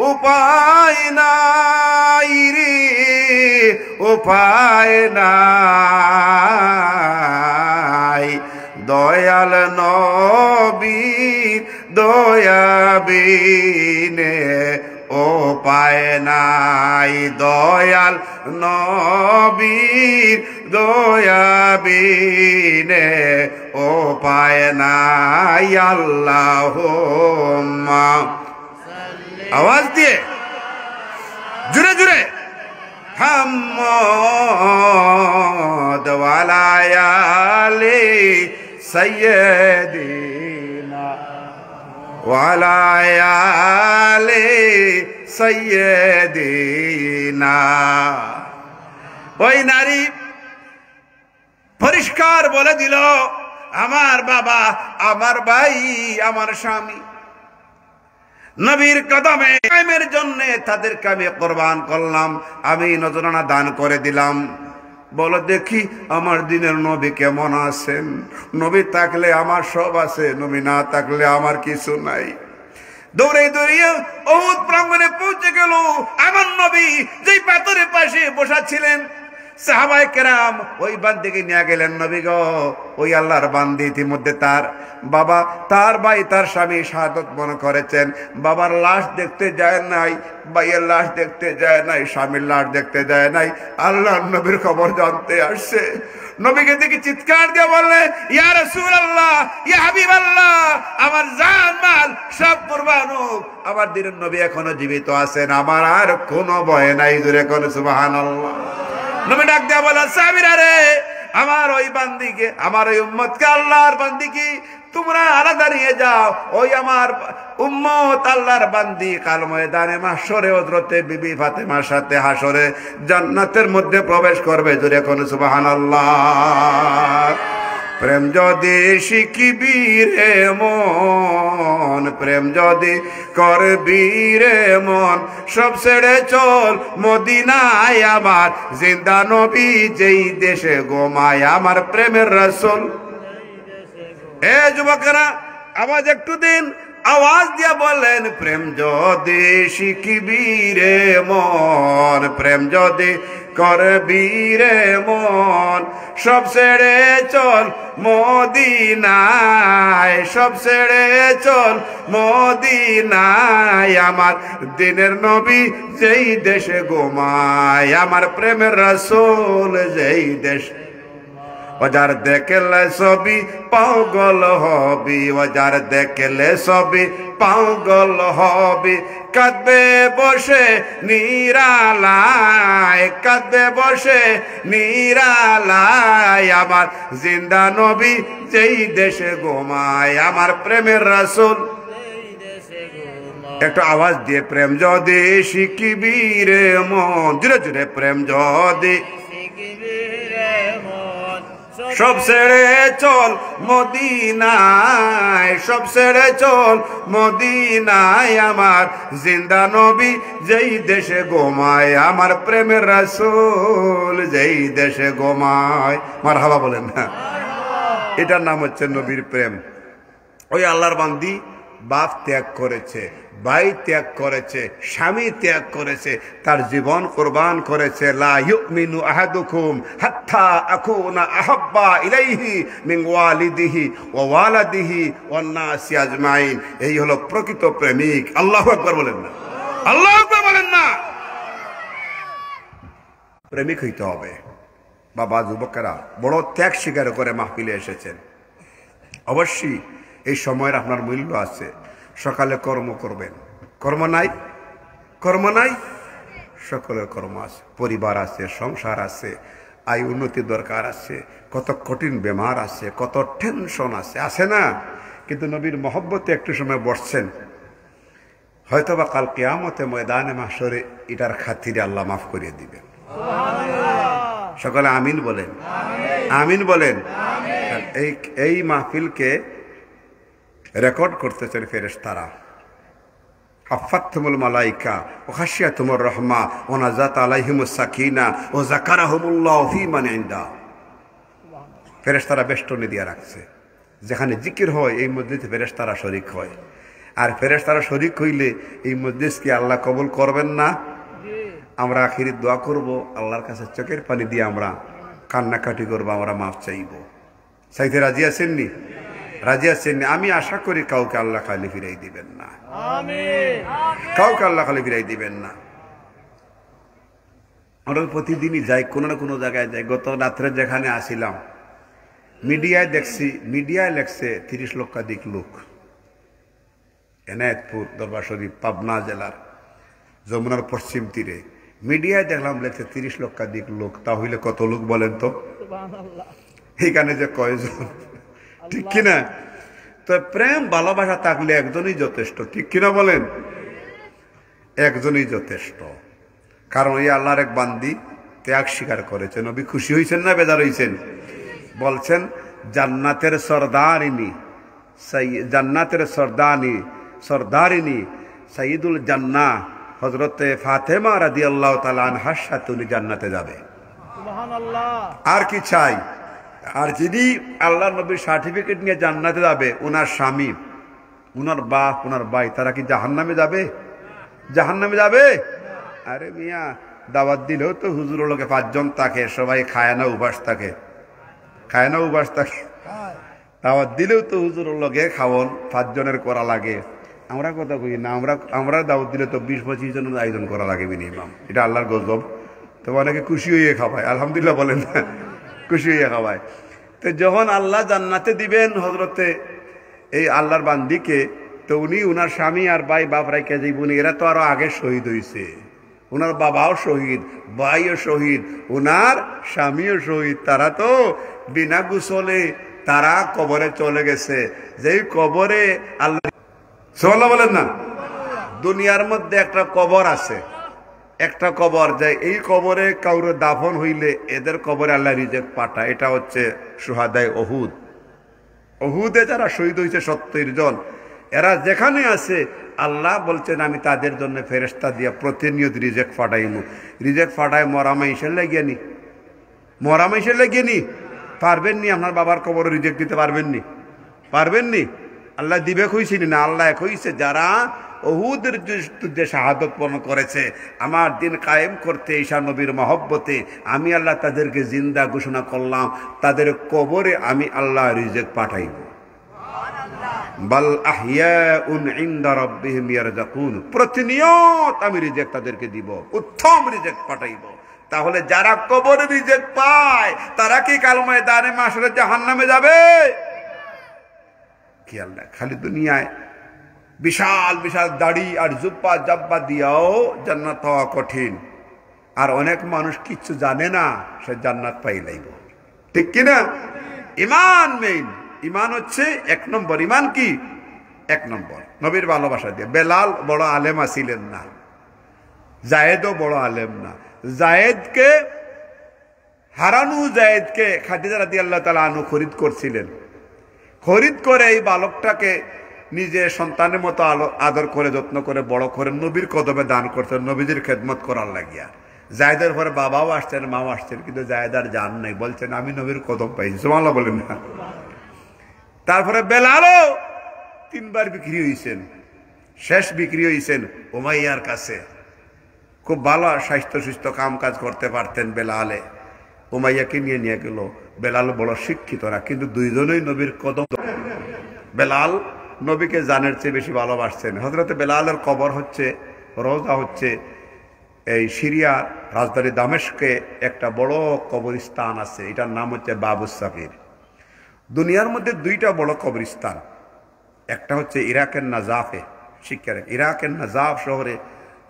উপায় নাই রে উপায় নাই দয়াল নবীর দয়াবিনে উপায় নাই দয়াল নবীর দয়াবিনে উপায় নাই আল্লাহুম্মা আওয়াজ দিয়ে জুড়ে জুড়ে মুহাম্মদ ওয়া আলা আলি সাইয়্যিদিনা ওয়া আলা আলি সাইয়্যিদিনা ওই নারী পরিষ্কার বলে দিল আমার বাবা আমার ভাই আমার স্বামী নবীর কদমে কায়েমের জন্য তাদেরকে আমি কুরবান করলাম আমি নজরানা দান করে দিলাম বলো দেখি আমার দিনের নবী কেমন আছেন নবী থাকলে আমার সব আছে নবী না থাকলে আমার কিছু নাই দৌড়ে দৌড়িয়ে উহুদ প্রাঙ্গণে পৌঁছে গেল আমার নবী যেই পাথরের পাশে বসা ছিলেন সাহাবায়ে কেরাম ওই বান্দিকে নিয়ে গেলেন নবী গো ওই আল্লাহর বান্দি ইতিমধ্যে তার বাবা তার ভাই তার স্বামী শাহাদত মনে করেছেন বাবার লাশ দেখতে যায় নাই ভাইয়ের লাশ দেখতে যায় নাই স্বামীর লাশ দেখতে যায় নাই আল্লাহর নবীর খবর জানতে আসছে নবীকে দেখে চিৎকার দিয়ে বললে ইয়া রাসূলুল্লাহ ইয়া হাবিবাল্লাহ আমার জান মাল সব কুরবান হোক আমার দিনের নবী এখনো জীবিত আছেন আমার আর কোনো ভয় নাই জোরে কোন সুবহানাল্লাহ নবী ডাক দিয়া বলা সাহাবীরা রে আমার ওই বান্দিকে আমার ওই উম্মতকে আল্লাহর বান্দিকে তোমরা আলাদা নিয়ে যাও ওই আমার উম্মত আল্লাহর বান্দি কাল ময়দানে মাহশরে হযরতে বিবি ফাতেমার সাথে হাসরে জান্নাতের মধ্যে প্রবেশ করবে জোরে কোন সুবহানাল্লাহ প্রেম যদি শিখিবি রে মন প্রেম যদি করবি রে মন সব ছেড়ে চল মদিনায় আমার জিন্দা নবী যেই দেশে গোমায় আমার প্রেমের রাসূল এ যুবকেরা আওয়াজ একটু দিন আওয়াজ দিয়া বলেন প্রেম যদি শিখিবি রে মন প্রেম যদি করবি রে মন সব ছেড়ে চল মদিনায় সব ছেড়ে চল মদিনায় আমার দিনের নবী যেই দেশে ঘুমায় আমার প্রেমের রাসূল যেই দেশে ওজার দেখলে ছবি পাগল হবি ওজার দেখলে ছবি পাগল হবি কাঁদবে বসে নিরালায় কাঁদবে বসে নিরালায় আমার জিন্দা নবী যেই দেশে ঘুমায় আমার প্রেমের রাসূল একটু আওয়াজ দিয়ে প্রেম যদি শিখিবি রে মন জুড়ে জুড়ে প্রেম যদি সব ছেড়ে চল মদিনায় সব ছেড়ে চল মদিনায় আমার জিন্দা নবী যেই দেশে ঘুমায় আমার প্রেমের রাসূল যেই দেশে ঘুমায় মারহাবা বলেন না এটার নাম হচ্ছে নবীর প্রেম ওই আল্লাহর বান্দি বাপ ত্যাগ করেছে ভাই ত্যাগ করেছে স্বামী ত্যাগ করেছে তার জীবন কুরবান করেছে লা ইউমিনু আহাদুকুম হাত্তা আকুনা আহাব্বা ইলাইহি মিন ওয়ালিদিহি ওয়া ওয়ালাদিহি ওয়ান নাসি আজমাইন এই হলো প্রকৃত প্রেমিক আল্লাহু আকবার বলেন না আল্লাহু আকবার বলেন না প্রেমিক হইতে হবে বাবা যুবকেরা বড় ত্যাগ স্বীকার করে মাহফিলে এসেছেন অবশ্যই এই সময়ের আপনার মূল্য আছে সকালে কর্ম করবেন কর্ম নাই কর্ম নাই? সকলের কর্ম আছে, পরিবার আছে, সংসার আছে, আয় উন্নতির দরকার আছে, কত কঠিন বেমার আছে, কত টেনশন আছে, আছে না? কিন্তু নবীর মহব্বতে একটু সময় বসছেন, হয়তোবা কাল কিয়ামতে ময়দানে মাহশরে এটার খাতিরে আল্লাহ মাফ করিয়ে দিবেন। সকলে আমিন বলেন, আমিন বলেন। এই মাহফিলকে রেকর্ড করতেছেন ফেরেশতারা। হাফাতহুমুল মালাইকা ওয়া খাশিয়াতুমুর রাহমা ওয়া নাযাত আলাইহিমুস সাকিনা ওয়া যাকারাহুমুল্লাহু ফী মান ইনদা। ফেরেশতারা বেষ্টনী দিয়ে রাখছে, যেখানে জিকির হয় এই মসজিদে ফেরেশতারা শরীক হয়। আর ফেরেশতারা শরীক হইলে এই মসজিদ কি আল্লাহ কবুল করবেন না? আমরা আখিরি দোয়া করব, আল্লাহর কাছে চোখের পানি দিয়ে আমরা কান্নাকাটি করবো, আমরা মাফ চাইব। চাইতে রাজি আছেননি? রাজি আছেননি? আমি আশা করি কাউকে আল্লাহ খালি ফিরাই দিবেন না, কাউকে আল্লাহ খালি ফিরাই দিবেন না। আমরা প্রতিদিনই যাই, কোনো না কোনো জায়গায় যাই। গত রাত্রে যেখানে আসিলাম, মিডিয়ায় দেখছি, মিডিয়ায় লেখছে 30 লক্ষাধিক লোক। এনায়েতপুর দরবার শরীফ পাবনা জেলার যমুনার পশ্চিম তীরে মিডিয়ায় দেখলাম লেখছে 30 লক্ষাধিক লোক। তাহলে কত লোক বলেন তো? এখানে যে কয়জন, ঠিক কিনা? তো প্রেম ভালোবাসা থাকলে একজনই যথেষ্ট, ঠিক কিনা বলেন? একজনই যথেষ্ট। কারণ এই আল্লাহর এক বান্দি ত্যাগ স্বীকার করেছে। নবী খুশি হয়েছেন না বেজার হয়েছেন? বলছেন জান্নাতের সরদারিনী, জান্নাতের সরদারিনী সাইয়্যিদুল জান্নাহ হযরতে ফাতেমা রাদিয়াল্লাহু তাআলা আনহার সাথে উনি জান্নাতে যাবে। সুবহানাল্লাহ। আর কি চাই? আর যিনি আল্লাহর নবীর সার্টিফিকেট নিয়ে জান্নাতে যাবে, ওনার স্বামী, ওনার বাপ, ওনার ভাই, তারা কি জাহান্নামে যাবে? জাহান্নামে যাবে? আরে মিয়া, দাওয়াত দিলেও তো হুজুরের লোকে 5 জন থাকে, সবাই খায় না উপাস থাকে, খায় না উপাস থাকে। দাওয়াত দিলেও তো হুজুরের লোকে খাওয়ন 5 জনের করা লাগে। আমরা কথা কই না, আমরা দাওয়াত দিলে তো 20-25 জনের আয়োজন করা লাগে মিনিমাম। এটা আল্লাহর গজব। তো অনেকে খুশি হয়ে খাওয়ায়, আলহামদুলিল্লাহ বলেন না, খুশি হয়ে খাওয়ায়। তো যখন আল্লাহ জান্নাতে দিবেন হযরতে এই আল্লাহর বান্দিকে, তো উনি উনার স্বামী আর ভাই বাপ রাইকা যাইবুন। এরা তো আরো আগে শহীদ হয়েছে, উনার বাবাও শহীদ, ভাইও শহীদ, উনার স্বামীও শহীদ। তারা তো বিনা গোসলে তারা কবরে চলে গেছে। যেই কবরে আল্লাহ, সুবহানাল্লাহ বলেন না? দুনিয়ার মধ্যে একটা কবর আছে, একটা কবর যায়, এই কবরে কাউরে দাফন হইলে এদের কবরে আল্লাহ রিজেক্ট পাঠায়। এটা হচ্ছে শুহাদায়ে উহুদ। উহুদে যারা শহীদ হয়েছে 70 জন, এরা যেখানে আছে আল্লাহ বলছেন আমি তাদের জন্য ফেরেশতা দিয়া প্রতিনিয়ত রিজেক্ট ফাটাইমু। রিজেক্ট ফাটায় মরা মাইশের লাগিয়ে মরা মাইশের লাগিয়ে পারবেন নি? আপনার বাবার কবরে রিজেক্ট দিতে পারবেন নি? পারবেন নি? আল্লাহ দিবে কইছেন না, আল্লাহ কইছে যারা উহুদের যুদ্ধে শাহাদত বরণ করেছে আমার দিন কায়েম করতে ঈসা নবীর মহব্বতে, আমি আল্লাহ তাদেরকে জিন্দা ঘোষণা করলাম, তাদের কবরে আমি আল্লাহ রিজেক্ট পাঠাইব। বাল আহইয়াউন ইনদা রাব্বিহিম ইয়ারযাকুন, প্রতিনিয়ত আমি রিজেক্ট তাদেরকে দিব, উত্তম রিজেক্ট পাঠাইব। তাহলে যারা কবরে রিজেক্ট পায় তারা কি কাল ময়দানে মাশরে জাহান্নামে যাবে? কি আল্লাহ খালি দুনিয়ায় বিশাল বিশাল দাড়ি আর জুব্বা জাব্বা দিয়াও জান্নাত পাওয়া কঠিন। আর অনেক মানুষ কিচ্ছু জানে না, সে জান্নাত পাই লাইব, ঠিক কিনা? ইমান মেইন, ইমান হচ্ছে 1 নম্বর। ইমান কি? 1 নম্বর নবীর ভালোবাসা দিয়ে। বেলাল বড় আলেম ছিলেন না, জায়েদও বড় আলেম না। জায়েদকে হারানু জায়েদকে খাদিজা রাদিয়াল্লাহু তাআলা আনহু খরিদ করছিলেন। খরিদ করে এই বালকটাকে নিজে সন্তানের মতো আদর করে যত্ন করে বড় করে নবীর কদমে দান করতেন, নবীজির খেদমত করার লাগিয়া। জায়েদের পরে বাবাও আসছেন, মাও আসছেন, কিন্তু জায়েদ আর জান নাই, বলছেন আমি নবীর কদম পাইছি। সুবহানাল্লাহ বলেন না? তারপরে বেলালও 3 বার বিক্রি হয়েছেন, শেষ বিক্রি হয়েছেন উমাইয়ার কাছে। খুব ভালো স্বাস্থ্য সুস্থ কাম কাজ করতে পারতেন বেলালে। উমাইয়াকে নিয়ে গেল। বেলাল বড় শিক্ষিত না, কিন্তু দুইজনেই নবীর কদম। বেলাল নবীকে জানের চেয়ে বেশি ভালোবাসছেন। হযরতে বেলালের কবর হচ্ছে, রওজা হচ্ছে এই সিরিয়ার রাজধানী দামেস্কে একটা বড় কবরস্থান আছে, এটার নাম হচ্ছে বাবুস সাগীর। দুনিয়ার মধ্যে 2টা বড় কবরস্থান, একটা হচ্ছে ইরাকের নাজাফে, শিক্ষার ইরাকের নাজাফ শহরে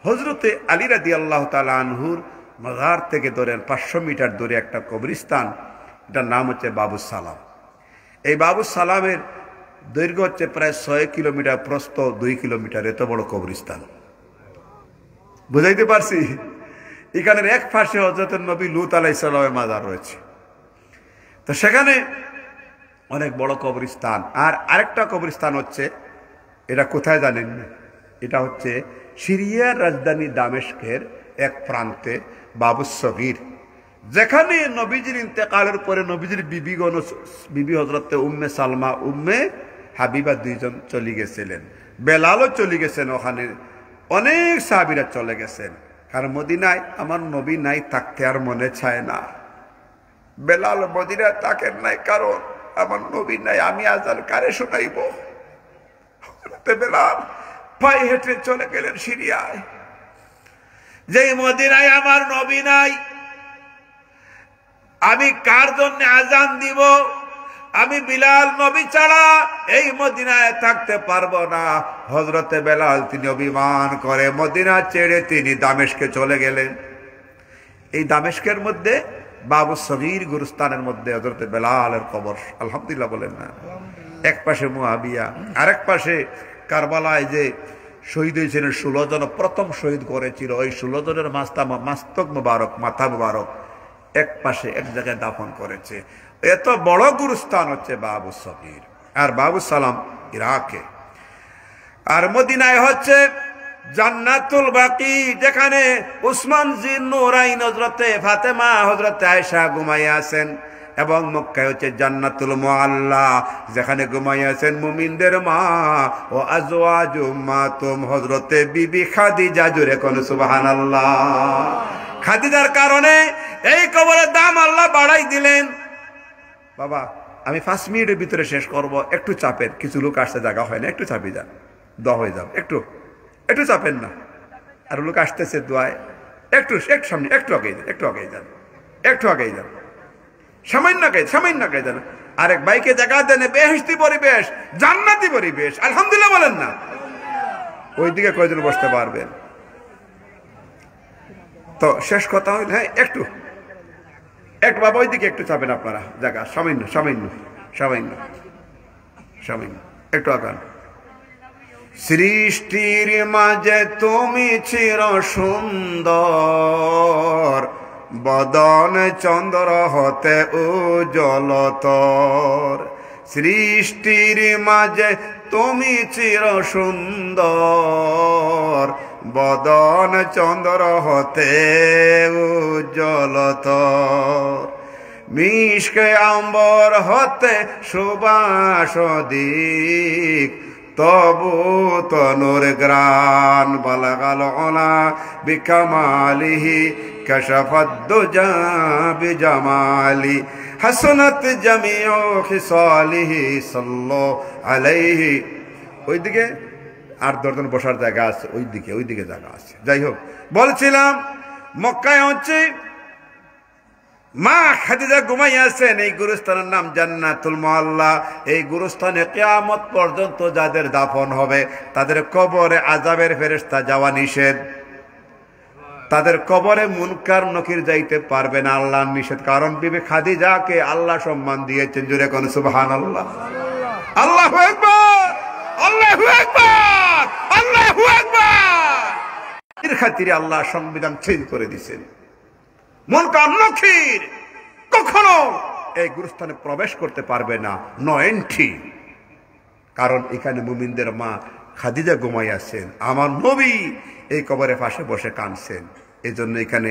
হযরতে আলী রাদিয়াল্লাহু তাআলা আনহুর মাজার থেকে ধরেন 500 মিটার দূরে একটা কবরস্থান, এটার নাম হচ্ছে বাবুস সালাম। এই বাবুস সালামের দৈর্ঘ্য হচ্ছে প্রায় 6 কিলোমিটার, প্রস্থ 2 কিলোমিটার। এত বড় কবরস্থান, বুঝাইতে পারছি? এখানের এক পাশে হযরত নবী লূত আলাইহিস সালামের মাজার রয়েছে। তো সেখানে অনেক বড় কবরস্থান। আর আরেকটা কবরস্থান হচ্ছে, এটা কোথায় জানেন? এটা হচ্ছে সিরিয়ার রাজধানী দামেস্কের এক প্রান্তে বাবুস সগীর, যেখানে নবীজির ইন্তেকালের পরে নবীজির বিবি হযরত উম্মে সালমা, উম্মে হাবিবা দুইজন চলে গেছিলেন। বেলালও চলে গেছেন, ওখানে অনেক সাহাবীরা চলে গেছেন। কারণ মদিনায় আমার নবী নাই, থাকতে আর মনে চায় না। বেলাল মদিনায় থাকেন নাই, কারণ আমার নবী নাই, আমি আজান কারে শোনাইব? বেলাল পায়ে হেঁটে চলে গেলেন সিরিয়ায়। যে মদিনায় আমার নবী নাই, আমি কার জন্য আজান দিব? আমি বিলাল নবী ছাড়া এই মদিনায় থাকতে পারবো না। হযরতে বেলাল তিনি অভিমান করে মদিনা ছেড়ে তিনি দামেস্কে চলে গেলেন। এই দামেস্কের মধ্যে বাবুস সগীর গুরুস্থানের মধ্যে হযরতে বেলালের কবর। আলহামদুলিল্লাহ বলেন না? এক পাশে মুআবিয়া, আরেক পাশে কারবালায় যে শহীদ হয়েছিলেন 16 জন, প্রথম শহীদ করেছিল, ওই 16 জনের মাস্তক মুবারক, মাথা মুবারক এক পাশে এক জায়গায় দাফন করেছে। এত বড় গুরুস্থান হচ্ছে বাবুস সগীর। আর বাবুস সালাম ইরাকে। আর মদিনায় হচ্ছে জান্নাতুল বাকি, যেখানে উসমান জিন নুরাইন, হযরতে ফাতেমা, হযরতে আয়েশা ঘুমাইয়া আছেন। এবং মক্কায় হচ্ছে জান্নাতুল মুআল্লা, যেখানে ঘুমাইয়া আছেন মুমিনদের মা ও আজওয়াজু উম্মাতুম, হযরতে বিবি খাদিজা। জোরে কোন সুবহানাল্লাহ। খাদিজার কারণে এই কবরের দাম আল্লাহ বাড়াই দিলেন। বাবা আমি 5 মিনিটের ভিতরে শেষ করব, একটু চাপেন। কিছু লোক আসতে জায়গা হয় না, একটু চাপি যান, দোয়া হয়ে যাবে। একটু চাপেন না। আর লোক আসতেছে দোয়ায়, একটু সামনে, একটু আগে যান, একটু আগে যান, সামান্য আগে যান। আরেক বাইকে জায়গা দেন, বেহেশতি পরিবেশ, জান্নাতি পরিবেশ। আলহামদুলিল্লাহ বলেন না? ওইদিকে কয়জন বসতে পারবেন? তো শেষ কথা হইল, হ্যাঁ একটু বাবা ওইদিকে একটু চাপেন আপনারা, জায়গা সামান্য একটু আগান। সৃষ্টির মাঝে তুমি চির সুন্দর, বদন চন্দ্র হতে উজ্জ্বলতর। সৃষ্টির মাঝে তুমি চির সুন্দর, বদন চন্দ্র হতে উজ্জ্বলতর। মিশকে আম্বর হতে সুবাস দিক, তবু তনুর গ্রান বালাগাল ওলা বিকামালিহি কাশাফাদ দুজা বিজামালি হাসনাত জামিউ খিসালিহি সাল্লাল্লাহু আলাইহি। ওইদিকে আর 10 জন বসার জায়গা আছে, ওইদিকে জায়গা আছে। যাই হোক, বলছিলাম মক্কায় হচ্ছে মা খাদিজা ঘুমাইয়া আছেন। এই গুরুস্থানের নাম জান্নাতুল মুআল্লা। এই গুরুস্থানে কিয়ামত পর্যন্ত যাদের দাফন হবে তাদের কবরে আযাবের ফেরেশতা যাওয়া নিষেধ। তাদের কবরে মুনকার নকির যাইতে পারবে না, আল্লাহর নিষেধ। কারণ বিবি খাদিজাকে আল্লাহ সম্মান দিয়েছেন। জোরে কোন সুবহানাল্লাহ। আল্লাহু আকবার, আল্লাহু আকবার, আল্লাহু আকবার। এর খাতিরে আল্লাহ সংবিধান চেঞ্জ করে দিয়েছেন। মুনকার নকির কখনো এই গুরুস্থানে প্রবেশ করতে পারবে না, নো এন্ট্রি। কারণ এখানে মুমিনদের মা খাদিজা ঘুমাই আছেন, আমার নবী এই কবরের পাশে বসে কাঁদছেন। এই জন্য এখানে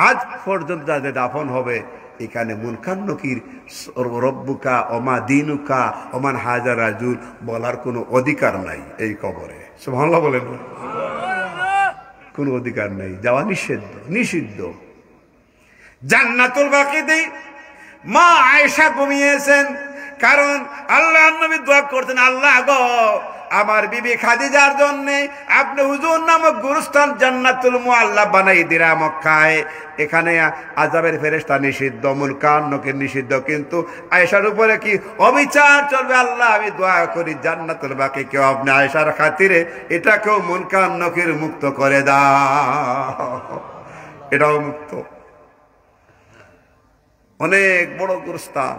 আজ পর্যন্ত যাদের দাফন হবে এখানে মুনকার নকির রব্বুকা ওমা দিনুকা ওমান হাজার রাজুল বলার কোনো অধিকার নাই এই কবরে। সুবহানাল্লাহ বলেন না? কোনো অধিকার নাই, যাওয়া নিষিদ্ধ। জান্নাতুল বাকিতে মা আয়েশা ঘুমিয়েছেন। কারণ আল্লাহ নবী দোয়া করতেন, আল্লাহ গো আমার বিবি খাদিজার জন্য আপনি হুজুর নামক গুরুস্থান জান্নাতুল মুআল্লা বানাই দিরা মক্কায়। এখানে আযাবের ফেরেশতা নিষিদ্ধ, মুনকার নকির নিষিদ্ধ, কিন্তু আয়েশার উপরে কি অবিচার চলবে? আল্লাহ আমি দোয়া করি জান্নাতুল বাকি কেউ আপনি আয়েশার খাতিরে এটাকেও মুনকার নকির মুক্ত করে দাও, এটাও মুক্ত। অনেক বড় গুরুস্থান।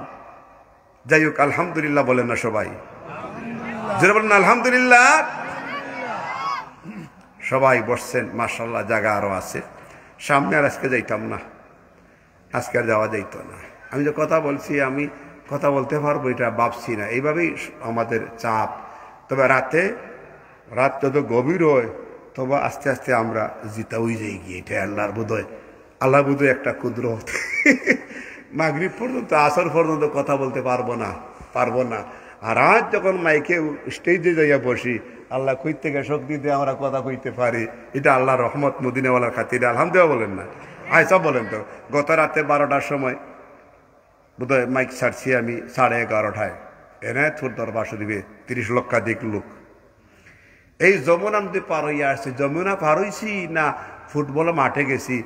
যাই হোক, আলহামদুলিল্লাহ বলেন না সবাই? যারা বলেন আলহামদুলিল্লাহ। সবাই বসছেন, মাশাআল্লাহ, জায়গা আরো আছে। সামনে আর আজকে যাইতাম না, আজকে আর যাওয়া যাইত না। আমি যে কথা বলছি, আমি কথা বলতে পারবো এটা ভাবছি না, এইভাবেই আমাদের চাপ। তবে রাত যত গভীর হয় তবে আস্তে আস্তে আমরা জিতা হয়ে যাই গিয়ে, এটা আল্লাহর বোধহয় একটা কুদরত। মাগরিব পর্যন্ত, আসর পর্যন্ত কথা বলতে পারবো না। আর আজ যখন মাইকে স্টেজে যাইয়া বসি, আল্লাহ কই থেকে শক্তি দিয়ে আমরা কথা কইতে পারি, এটা আল্লাহর রহমত, মদিনাওয়ালার খাতিরে আলহামদুলিল্লাহ বলেন না? আচ্ছা বলেন তো, গত রাতে 12টার সময় বোধহয় মাইক ছাড়ছি আমি 11:30টায়, এনায়তপুর দরবার শরীফে 30 লক্ষাধিক লোক। এই যমুনা নদী পার হইয়া আসছে। যমুনা পার হইছি না ফুটবল মাঠে গেছি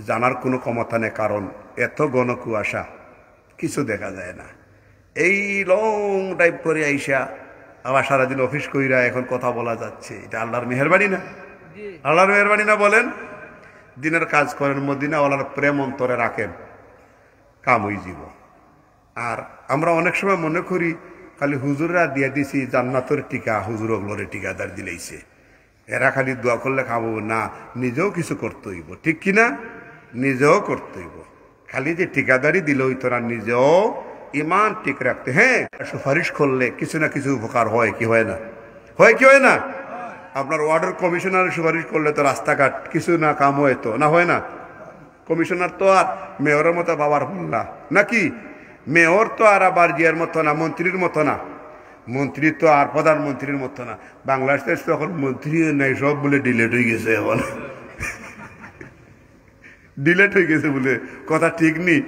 জানার কোনো ক্ষমতা নেই, কারণ এত ঘন কুয়াশা, কিছু দেখা যায় না। এই লং ড্রাইভ করে আইসা আবার সারাদিন অফিস কইরা এখন কথা বলা যাচ্ছে, এটা আল্লাহর মেহেরবানি না? আল্লাহর মেহেরবানি না বলেন? দিনের কাজ করেন, মদিনাওয়ালার প্রেম অন্তরে রাখেন, কাম হয়ে যাব। আর আমরা অনেক সময় মনে করি খালি হুজুররা দিয়ে দিছি জান্নাতের টিকা, হুজুর ওগুলোরে টিকাদার দিলেইছে, এরা খালি দোয়া করলে খাবো না, নিজেও কিছু করতে হইব, ঠিক কিনা? নিজেও করতে হইব। খালি যে ঠিকাদারি দিল হইতো না, নিজেও ইমান ঠিক রাখতে। হ্যাঁ, সুপারিশ করলে কিছু না কিছু উপকার হয় কি হয় না? হয় না? আপনার ওয়ার্ডের কমিশনার সুপারিশ করলে তো রাস্তাঘাট কিছু না কাম হয় তো না, হয় না? কমিশনার তো আর মেয়রের মতো বাবার ভুল না, নাকি? মেয়র তো আর আবার জিয়ার মতো না, মন্ত্রীর মতো না, মন্ত্রী তো আর প্রধানমন্ত্রীর মতো না। বাংলাদেশ তো এখন মন্ত্রী নাই, সব বলে ডিলেট হয়ে গেছে, এখন ডিলেট হয়ে গেছে বলে কথা ঠিক নেই।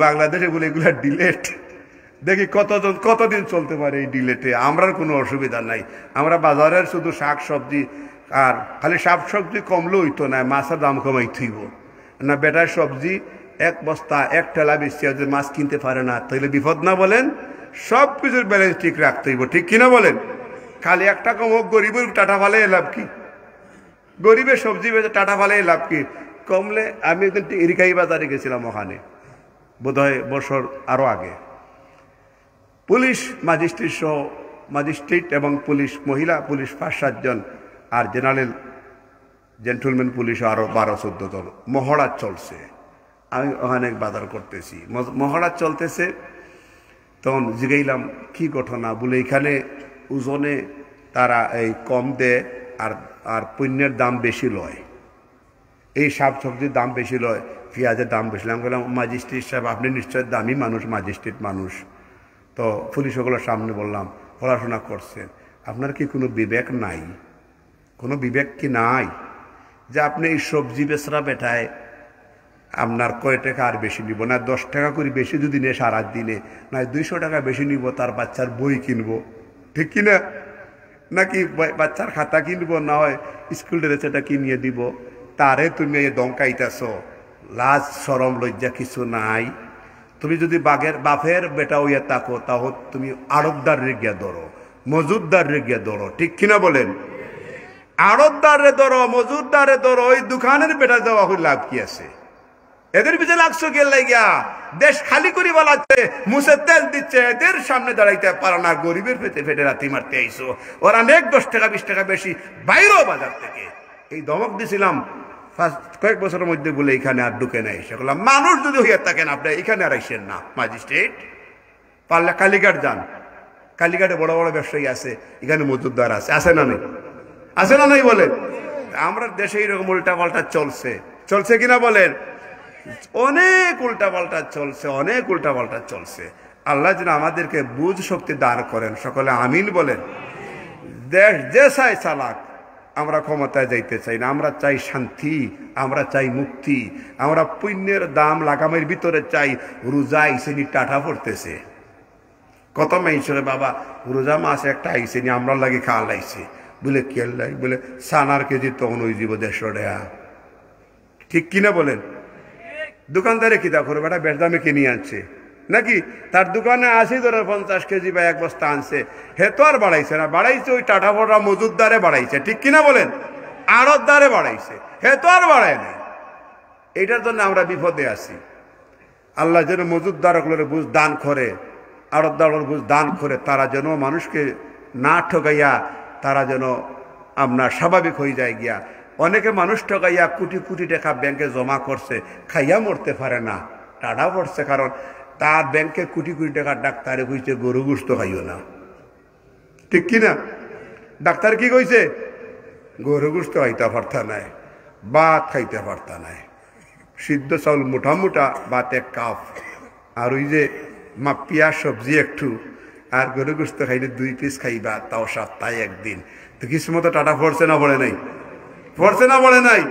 বাংলাদেশে বলে এগুলা ডিলেট। দেখি কতদিন চলতে পারে এই ডিলেটে। আমরার কোনো অসুবিধা নাই, আমরা বাজারের শুধু শাক সবজি, আর খালি শাক সবজি কমলেও হইতো না, মাছের দাম কমাই থইব না। বেটার সবজি এক বস্তা এক ঠেলা বেশি যদি মাছ কিনতে পারে না, তাহলে বিপদ না? বলেন, সব কিছুর ব্যালেন্স ঠিক রাখতে হইব, ঠিক কিনা বলেন? খালি একটা কমক, গরিবের টাটা ফালে লাভ কি? গরিবের সবজি বেঁচে টাটা ফালে লাভ কি? কমলে আমি একদিন ইরিকাই বাজারে গেছিলাম, ওখানে বোধহয় বছর আরো আগে, পুলিশ ম্যাজিস্ট্রেট এবং পুলিশ, মহিলা পুলিশ 5-7 জন, আর জেন্টলম্যান পুলিশ আরো 12-14 জন মহড়া চলছে। আমি ওখানে বাজার করতেছি, মহড়া চলতেছে, তখন জিগাইলাম কি ঘটনা? বলে এখানে ওজনে তারা এই কম দেয়, আর পণ্যের দাম বেশি লয়, এই শাক সবজির দাম বেশি লয়, পেঁয়াজের দাম বেশি। আমি বললাম, ম্যাজিস্ট্রেট সাহেব আপনি নিশ্চয় দামি মানুষ, ম্যাজিস্ট্রেট মানুষ, তো পুলিশগুলোর সামনে বললাম পড়াশোনা করছেন, আপনার কি কোনো বিবেক নাই? কোনো বিবেক কি নাই যে আপনি এই সবজি বেচরা বেটায় আপনার কয় টাকা আর বেশি নিব না? 10 টাকা করে বেশি যদি নেয় সারা দিনে, না 200 টাকা বেশি নিব, তার বাচ্চার বই কিনবো, ঠিক কিনা? নাকি বাচ্চার খাতা কিনবো, না হয় স্কুল ড্রেসটা কিনিয়ে দিব, তারে তুমি দমকাইতেছ? লাজ শরম লজ্জা কিছু নাই? তুমি যদি বাপের বেটা হইয়া থাকো, তাহলে তুমি আড়তদার রে গিয়া ধরো, মজুরদার রে গিয়া ধরো, ঠিক কিনা বলেন? আড়তদার রে ধরো, মজুরদার রে ধরো, ওই দোকানের বেটা দেওয়া হইলে লাভ কি আছে? এদের পিছনে লাগছো গেল লাগিয়া, দেশ খালি করি বলাচ্ছে, মুসে তেল দিচ্ছে, এদের সামনে দাঁড়াইতে পারো না, গরিবের পেটে ফেটে রাতি মারতে আইসো, ওরা অনেক 10 টাকা 20 টাকা বেশি বাইরেও বাজার থেকে। এই ধমক দিছিলাম কয়েক বছরের মধ্যে, বলে এখানে আর ঢুকে নাই। সেগুলো মানুষ যদি হইয়া থাকেন আপনি এখানে আর আইসেন না। ম্যাজিস্ট্রেট পারলে কালীঘাট যান, কালীঘাটে বড় বড় ব্যবসায়ী আছে, এখানে মজুরদার আছে না নাই? আছে না নাই বলেন? আমরা দেশে এইরকম উল্টা পাল্টা চলছে কিনা বলেন? অনেক উল্টা পাল্টা চলছে। আল্লাহ যেন আমাদেরকে বুঝ শক্তি দান করেন, সকলে আমিন বলেন। দেশ যে চাই চালাক, আমরা ক্ষমতায় যাইতে চাই না, আমরা চাই শান্তি, আমরা চাই মুক্তি, আমরা পুণ্যের দাম লাগামের ভিতরে চাই। রোজা ইসেনি টাটা পড়তেছে, কত মেয়েছে বাবা রোজা মাছ একটা আইসে নি আমরা লাগে খাওয়া লাইছে বলে কে লাই বলে সানার কেজি তখন ওই জীব 150 টাকা ঠিক কিনা বলেন দোকানদারে কিতা করে বেটা বেশদামে কিনে আনছে নাকি তার দোকানে 80 ধরে 50 কেজি বা এক বস্তা আনছে হে তো আর বাড়াইছে না বাড়াইছে ওই টাটা ফটা মজুদদারে বাড়াইছে ঠিক কিনা বলেন আড়তদারে বাড়াইছে হে তো আর বাড়ায় নাই এটার জন্য আমরা বিপদে আছি আল্লাহ যেন মজুদদারগুলোর বুঝ দান করে আড়তদারগুলোর বুঝ দান করে তারা যেন মানুষকে না ঠকাইয়া তারা যেন আপনার স্বাভাবিক হয়ে যায় গিয়া অনেকে মানুষ ঠকাইয়া কোটি কোটি টাকা ব্যাংকে জমা করছে খাইয়া মরতে পারে না টাটা পড়ছে কারণ তার ব্যাংকে কোটি কোটি টাকা ডাক্তারে কইছে গরু গোশত খাইও না ঠিক কিনা ডাক্তার কি কইছে গরু গোশত খাইতে পারতা নাই ভাত খাইতে পারতা নাই সিদ্ধ চাউল মোটা মোটা ভাত 1 কাপ আর ওই যে মাপিয়া সবজি একটু আর গরু গোশত খাইলে 2 পিস খাইবা তাও সপ্তাহে একদিন তো কিছু মতো টাটা পড়ছে না পড়ে নাই পড়ছে না পড়ে নাই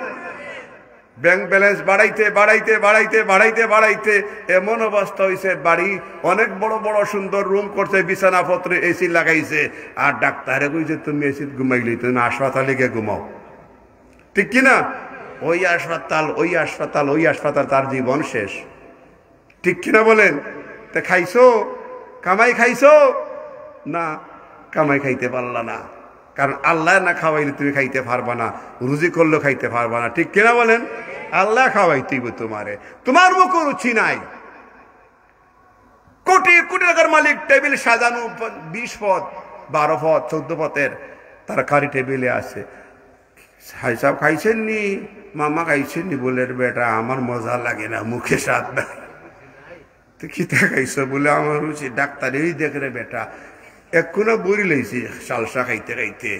ব্যাংক ব্যালেন্স বাড়াইতে বাড়াইতে বাড়াইতে বাড়াইতে বাড়াইতে এমন অবস্থা হয়েছে বাড়ি অনেক বড় বড় সুন্দর রুম করছে বিছানাপত্রে এসি লাগাইছে আর ডাক্তারে কইছে তুমি এসি ঘুমাইলি তুমি হাসপাতালে গিয়ে ঘুমাও ঠিক কিনা ওই হাসপাতাল ওই হাসপাতাল ওই হাসপাতাল তার জীবন শেষ ঠিক কিনা বলেন তা খাইছো কামাই খাইছো না কামাই খাইতে পারলা না কারণ আল্লাহ না খাওয়াইলে তুমি খাইতে পারবা না রুজি করলেও খাইতে পারবা না ঠিক কিনা বলেন আল্লাহ খাওয়াইতেইব তোমারে তোমার মুখে রুচি নাই কোটি কোটি টাকার মালিক টেবিল সাজানো 20 পদ 12 পদ 14 পদের তরকারি টেবিলে আছে ভাই সাহেব খাইছেন নি মামা খাইছেন নি বলে বেটা আমার মজা লাগে না মুখে স্বাদ নাই তো খিতা খাইছো বলে আমার রুচি ডাক্তারই দেখ রে বেটা এক্ষুনা বড়ি লইছি সালসা খাইতে খাইতে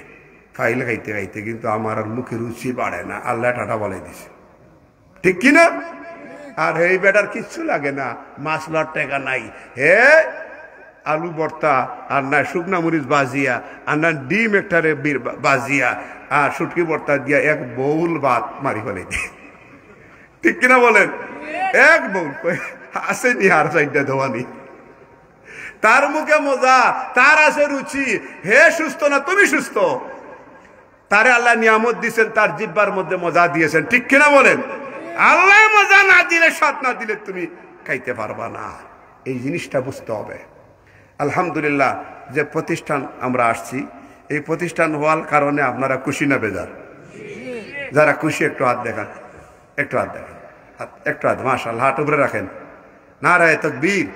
ফাইল খাইতে খাইতে কিন্তু আমার আর মুখে রুচি বাড়ে না আল্লাহ টাটা বলে দিছে ঠিক কিনা আর এই বেটার কিচ্ছু লাগে না মাছলার টাকা নাই হে আলু ভর্তা আর না শুকনা মরিচ বাজিয়া আর না ডিম একটারে বাজিয়া আর শুটকি ভর্তা দিয়া এক বউল ভাত মারি ফেলে দিয়ে ঠিক কিনা বলেন এক বউল আসেনি আর সাইডটা ধোয়ানি তার মুখে মজা তার আছে রুচি হে সুস্থ না তুমি সুস্থ তারে আল্লাহ নিয়ামত দিয়েছেন তার জিহ্বার মধ্যে মজা দিয়েছেন ঠিক কিনা বলেন আল্লাহ মজা না দিলে স্বাদ না দিলে তুমি খাইতে পারবা না এই জিনিসটা বুঝতে হবে আলহামদুলিল্লাহ যে প্রতিষ্ঠান আমরা আসছি এই প্রতিষ্ঠান হওয়ার কারণে আপনারা খুশি না বেজার যারা খুশি একটু হাত দেখান একটু হাত দেখান একটু হাত মাশাআল্লাহ হাত উপরে রাখেন নারায়ে তাকবীর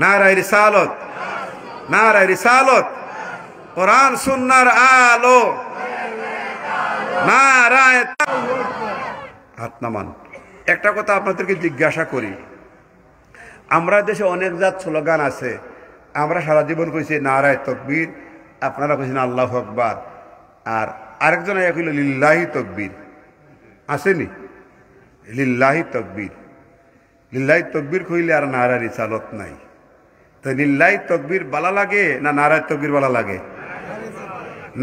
নারায়ে রিসালত নারায়ে রিসালত কোরআন সুন্নাহর আলো নারায়ে হাত নামান একটা কথা আপনাদেরকে জিজ্ঞাসা করি আমরা দেশে অনেক জাত স্লোগান আছে আমরা সারা জীবন কইছি নারায়ে তাকবীর আপনারা কইছেন আল্লাহু আকবার আর আরেকজন কইল লিল্লাহি তাকবীর আসেনি লিল্লাহি তাকবীর লিল্লাহি তাকবীর কইলে আর নারায়ে রিসালত নাই তো লিল্লাহি তাকবীর ভালো লাগে না নারায়ে তাকবীর ভালো লাগে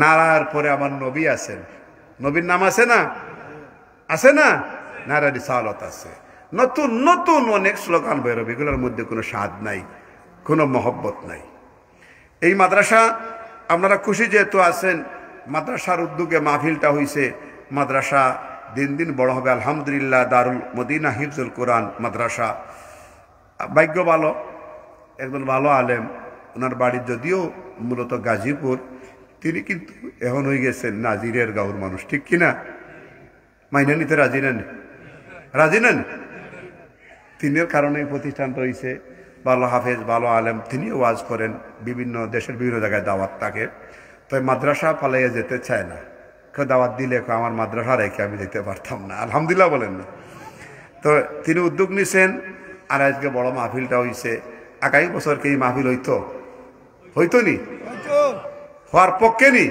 নারার পরে আমার নবী আছেন নবীর নাম আছে না আছে না নারায়ে রিসালত আছে নতুন নতুন অনেক স্লোগান বেরোবে এগুলোর মধ্যে কোনো স্বাদ নাই কোনো মহব্বত নাই এই মাদ্রাসা আপনারা খুশি যেহেতু আছেন মাদ্রাসার উদ্যোগে মাহফিলটা হইছে মাদ্রাসা দিন দিন বড় হবে আলহামদুলিল্লাহ দারুল মদিনা হিফজুল কোরআন মাদ্রাসা ভাগ্য ভালো একজন ভালো আলেম ওনার বাড়ি যদিও মূলত গাজীপুর তিনি কিন্তু এখন হয়ে গেছেন নাজিরের গাঁওর মানুষ ঠিক কিনা মাইনে নিতে রাজি নেন রাজি নেন তিনের কারণে প্রতিষ্ঠানটা হয়েছে ভালো হাফেজ ভালো আলেম তিনিও ওয়াজ করেন বিভিন্ন দেশের বিভিন্ন জায়গায় দাওয়াত থাকে তো মাদ্রাসা পালাইয়া যেতে চায় না কেউ দাওয়াত দিলে আমার মাদ্রাসা রেখে আমি যেতে পারতাম না আলহামদুলিল্লাহ বলেন না তো তিনি উদ্যোগ নিছেন আর আজকে বড় মাহফিলটা হয়েছে আগামী বছর কি মাহফিল হইতো নি হওয়ার পক্ষে নি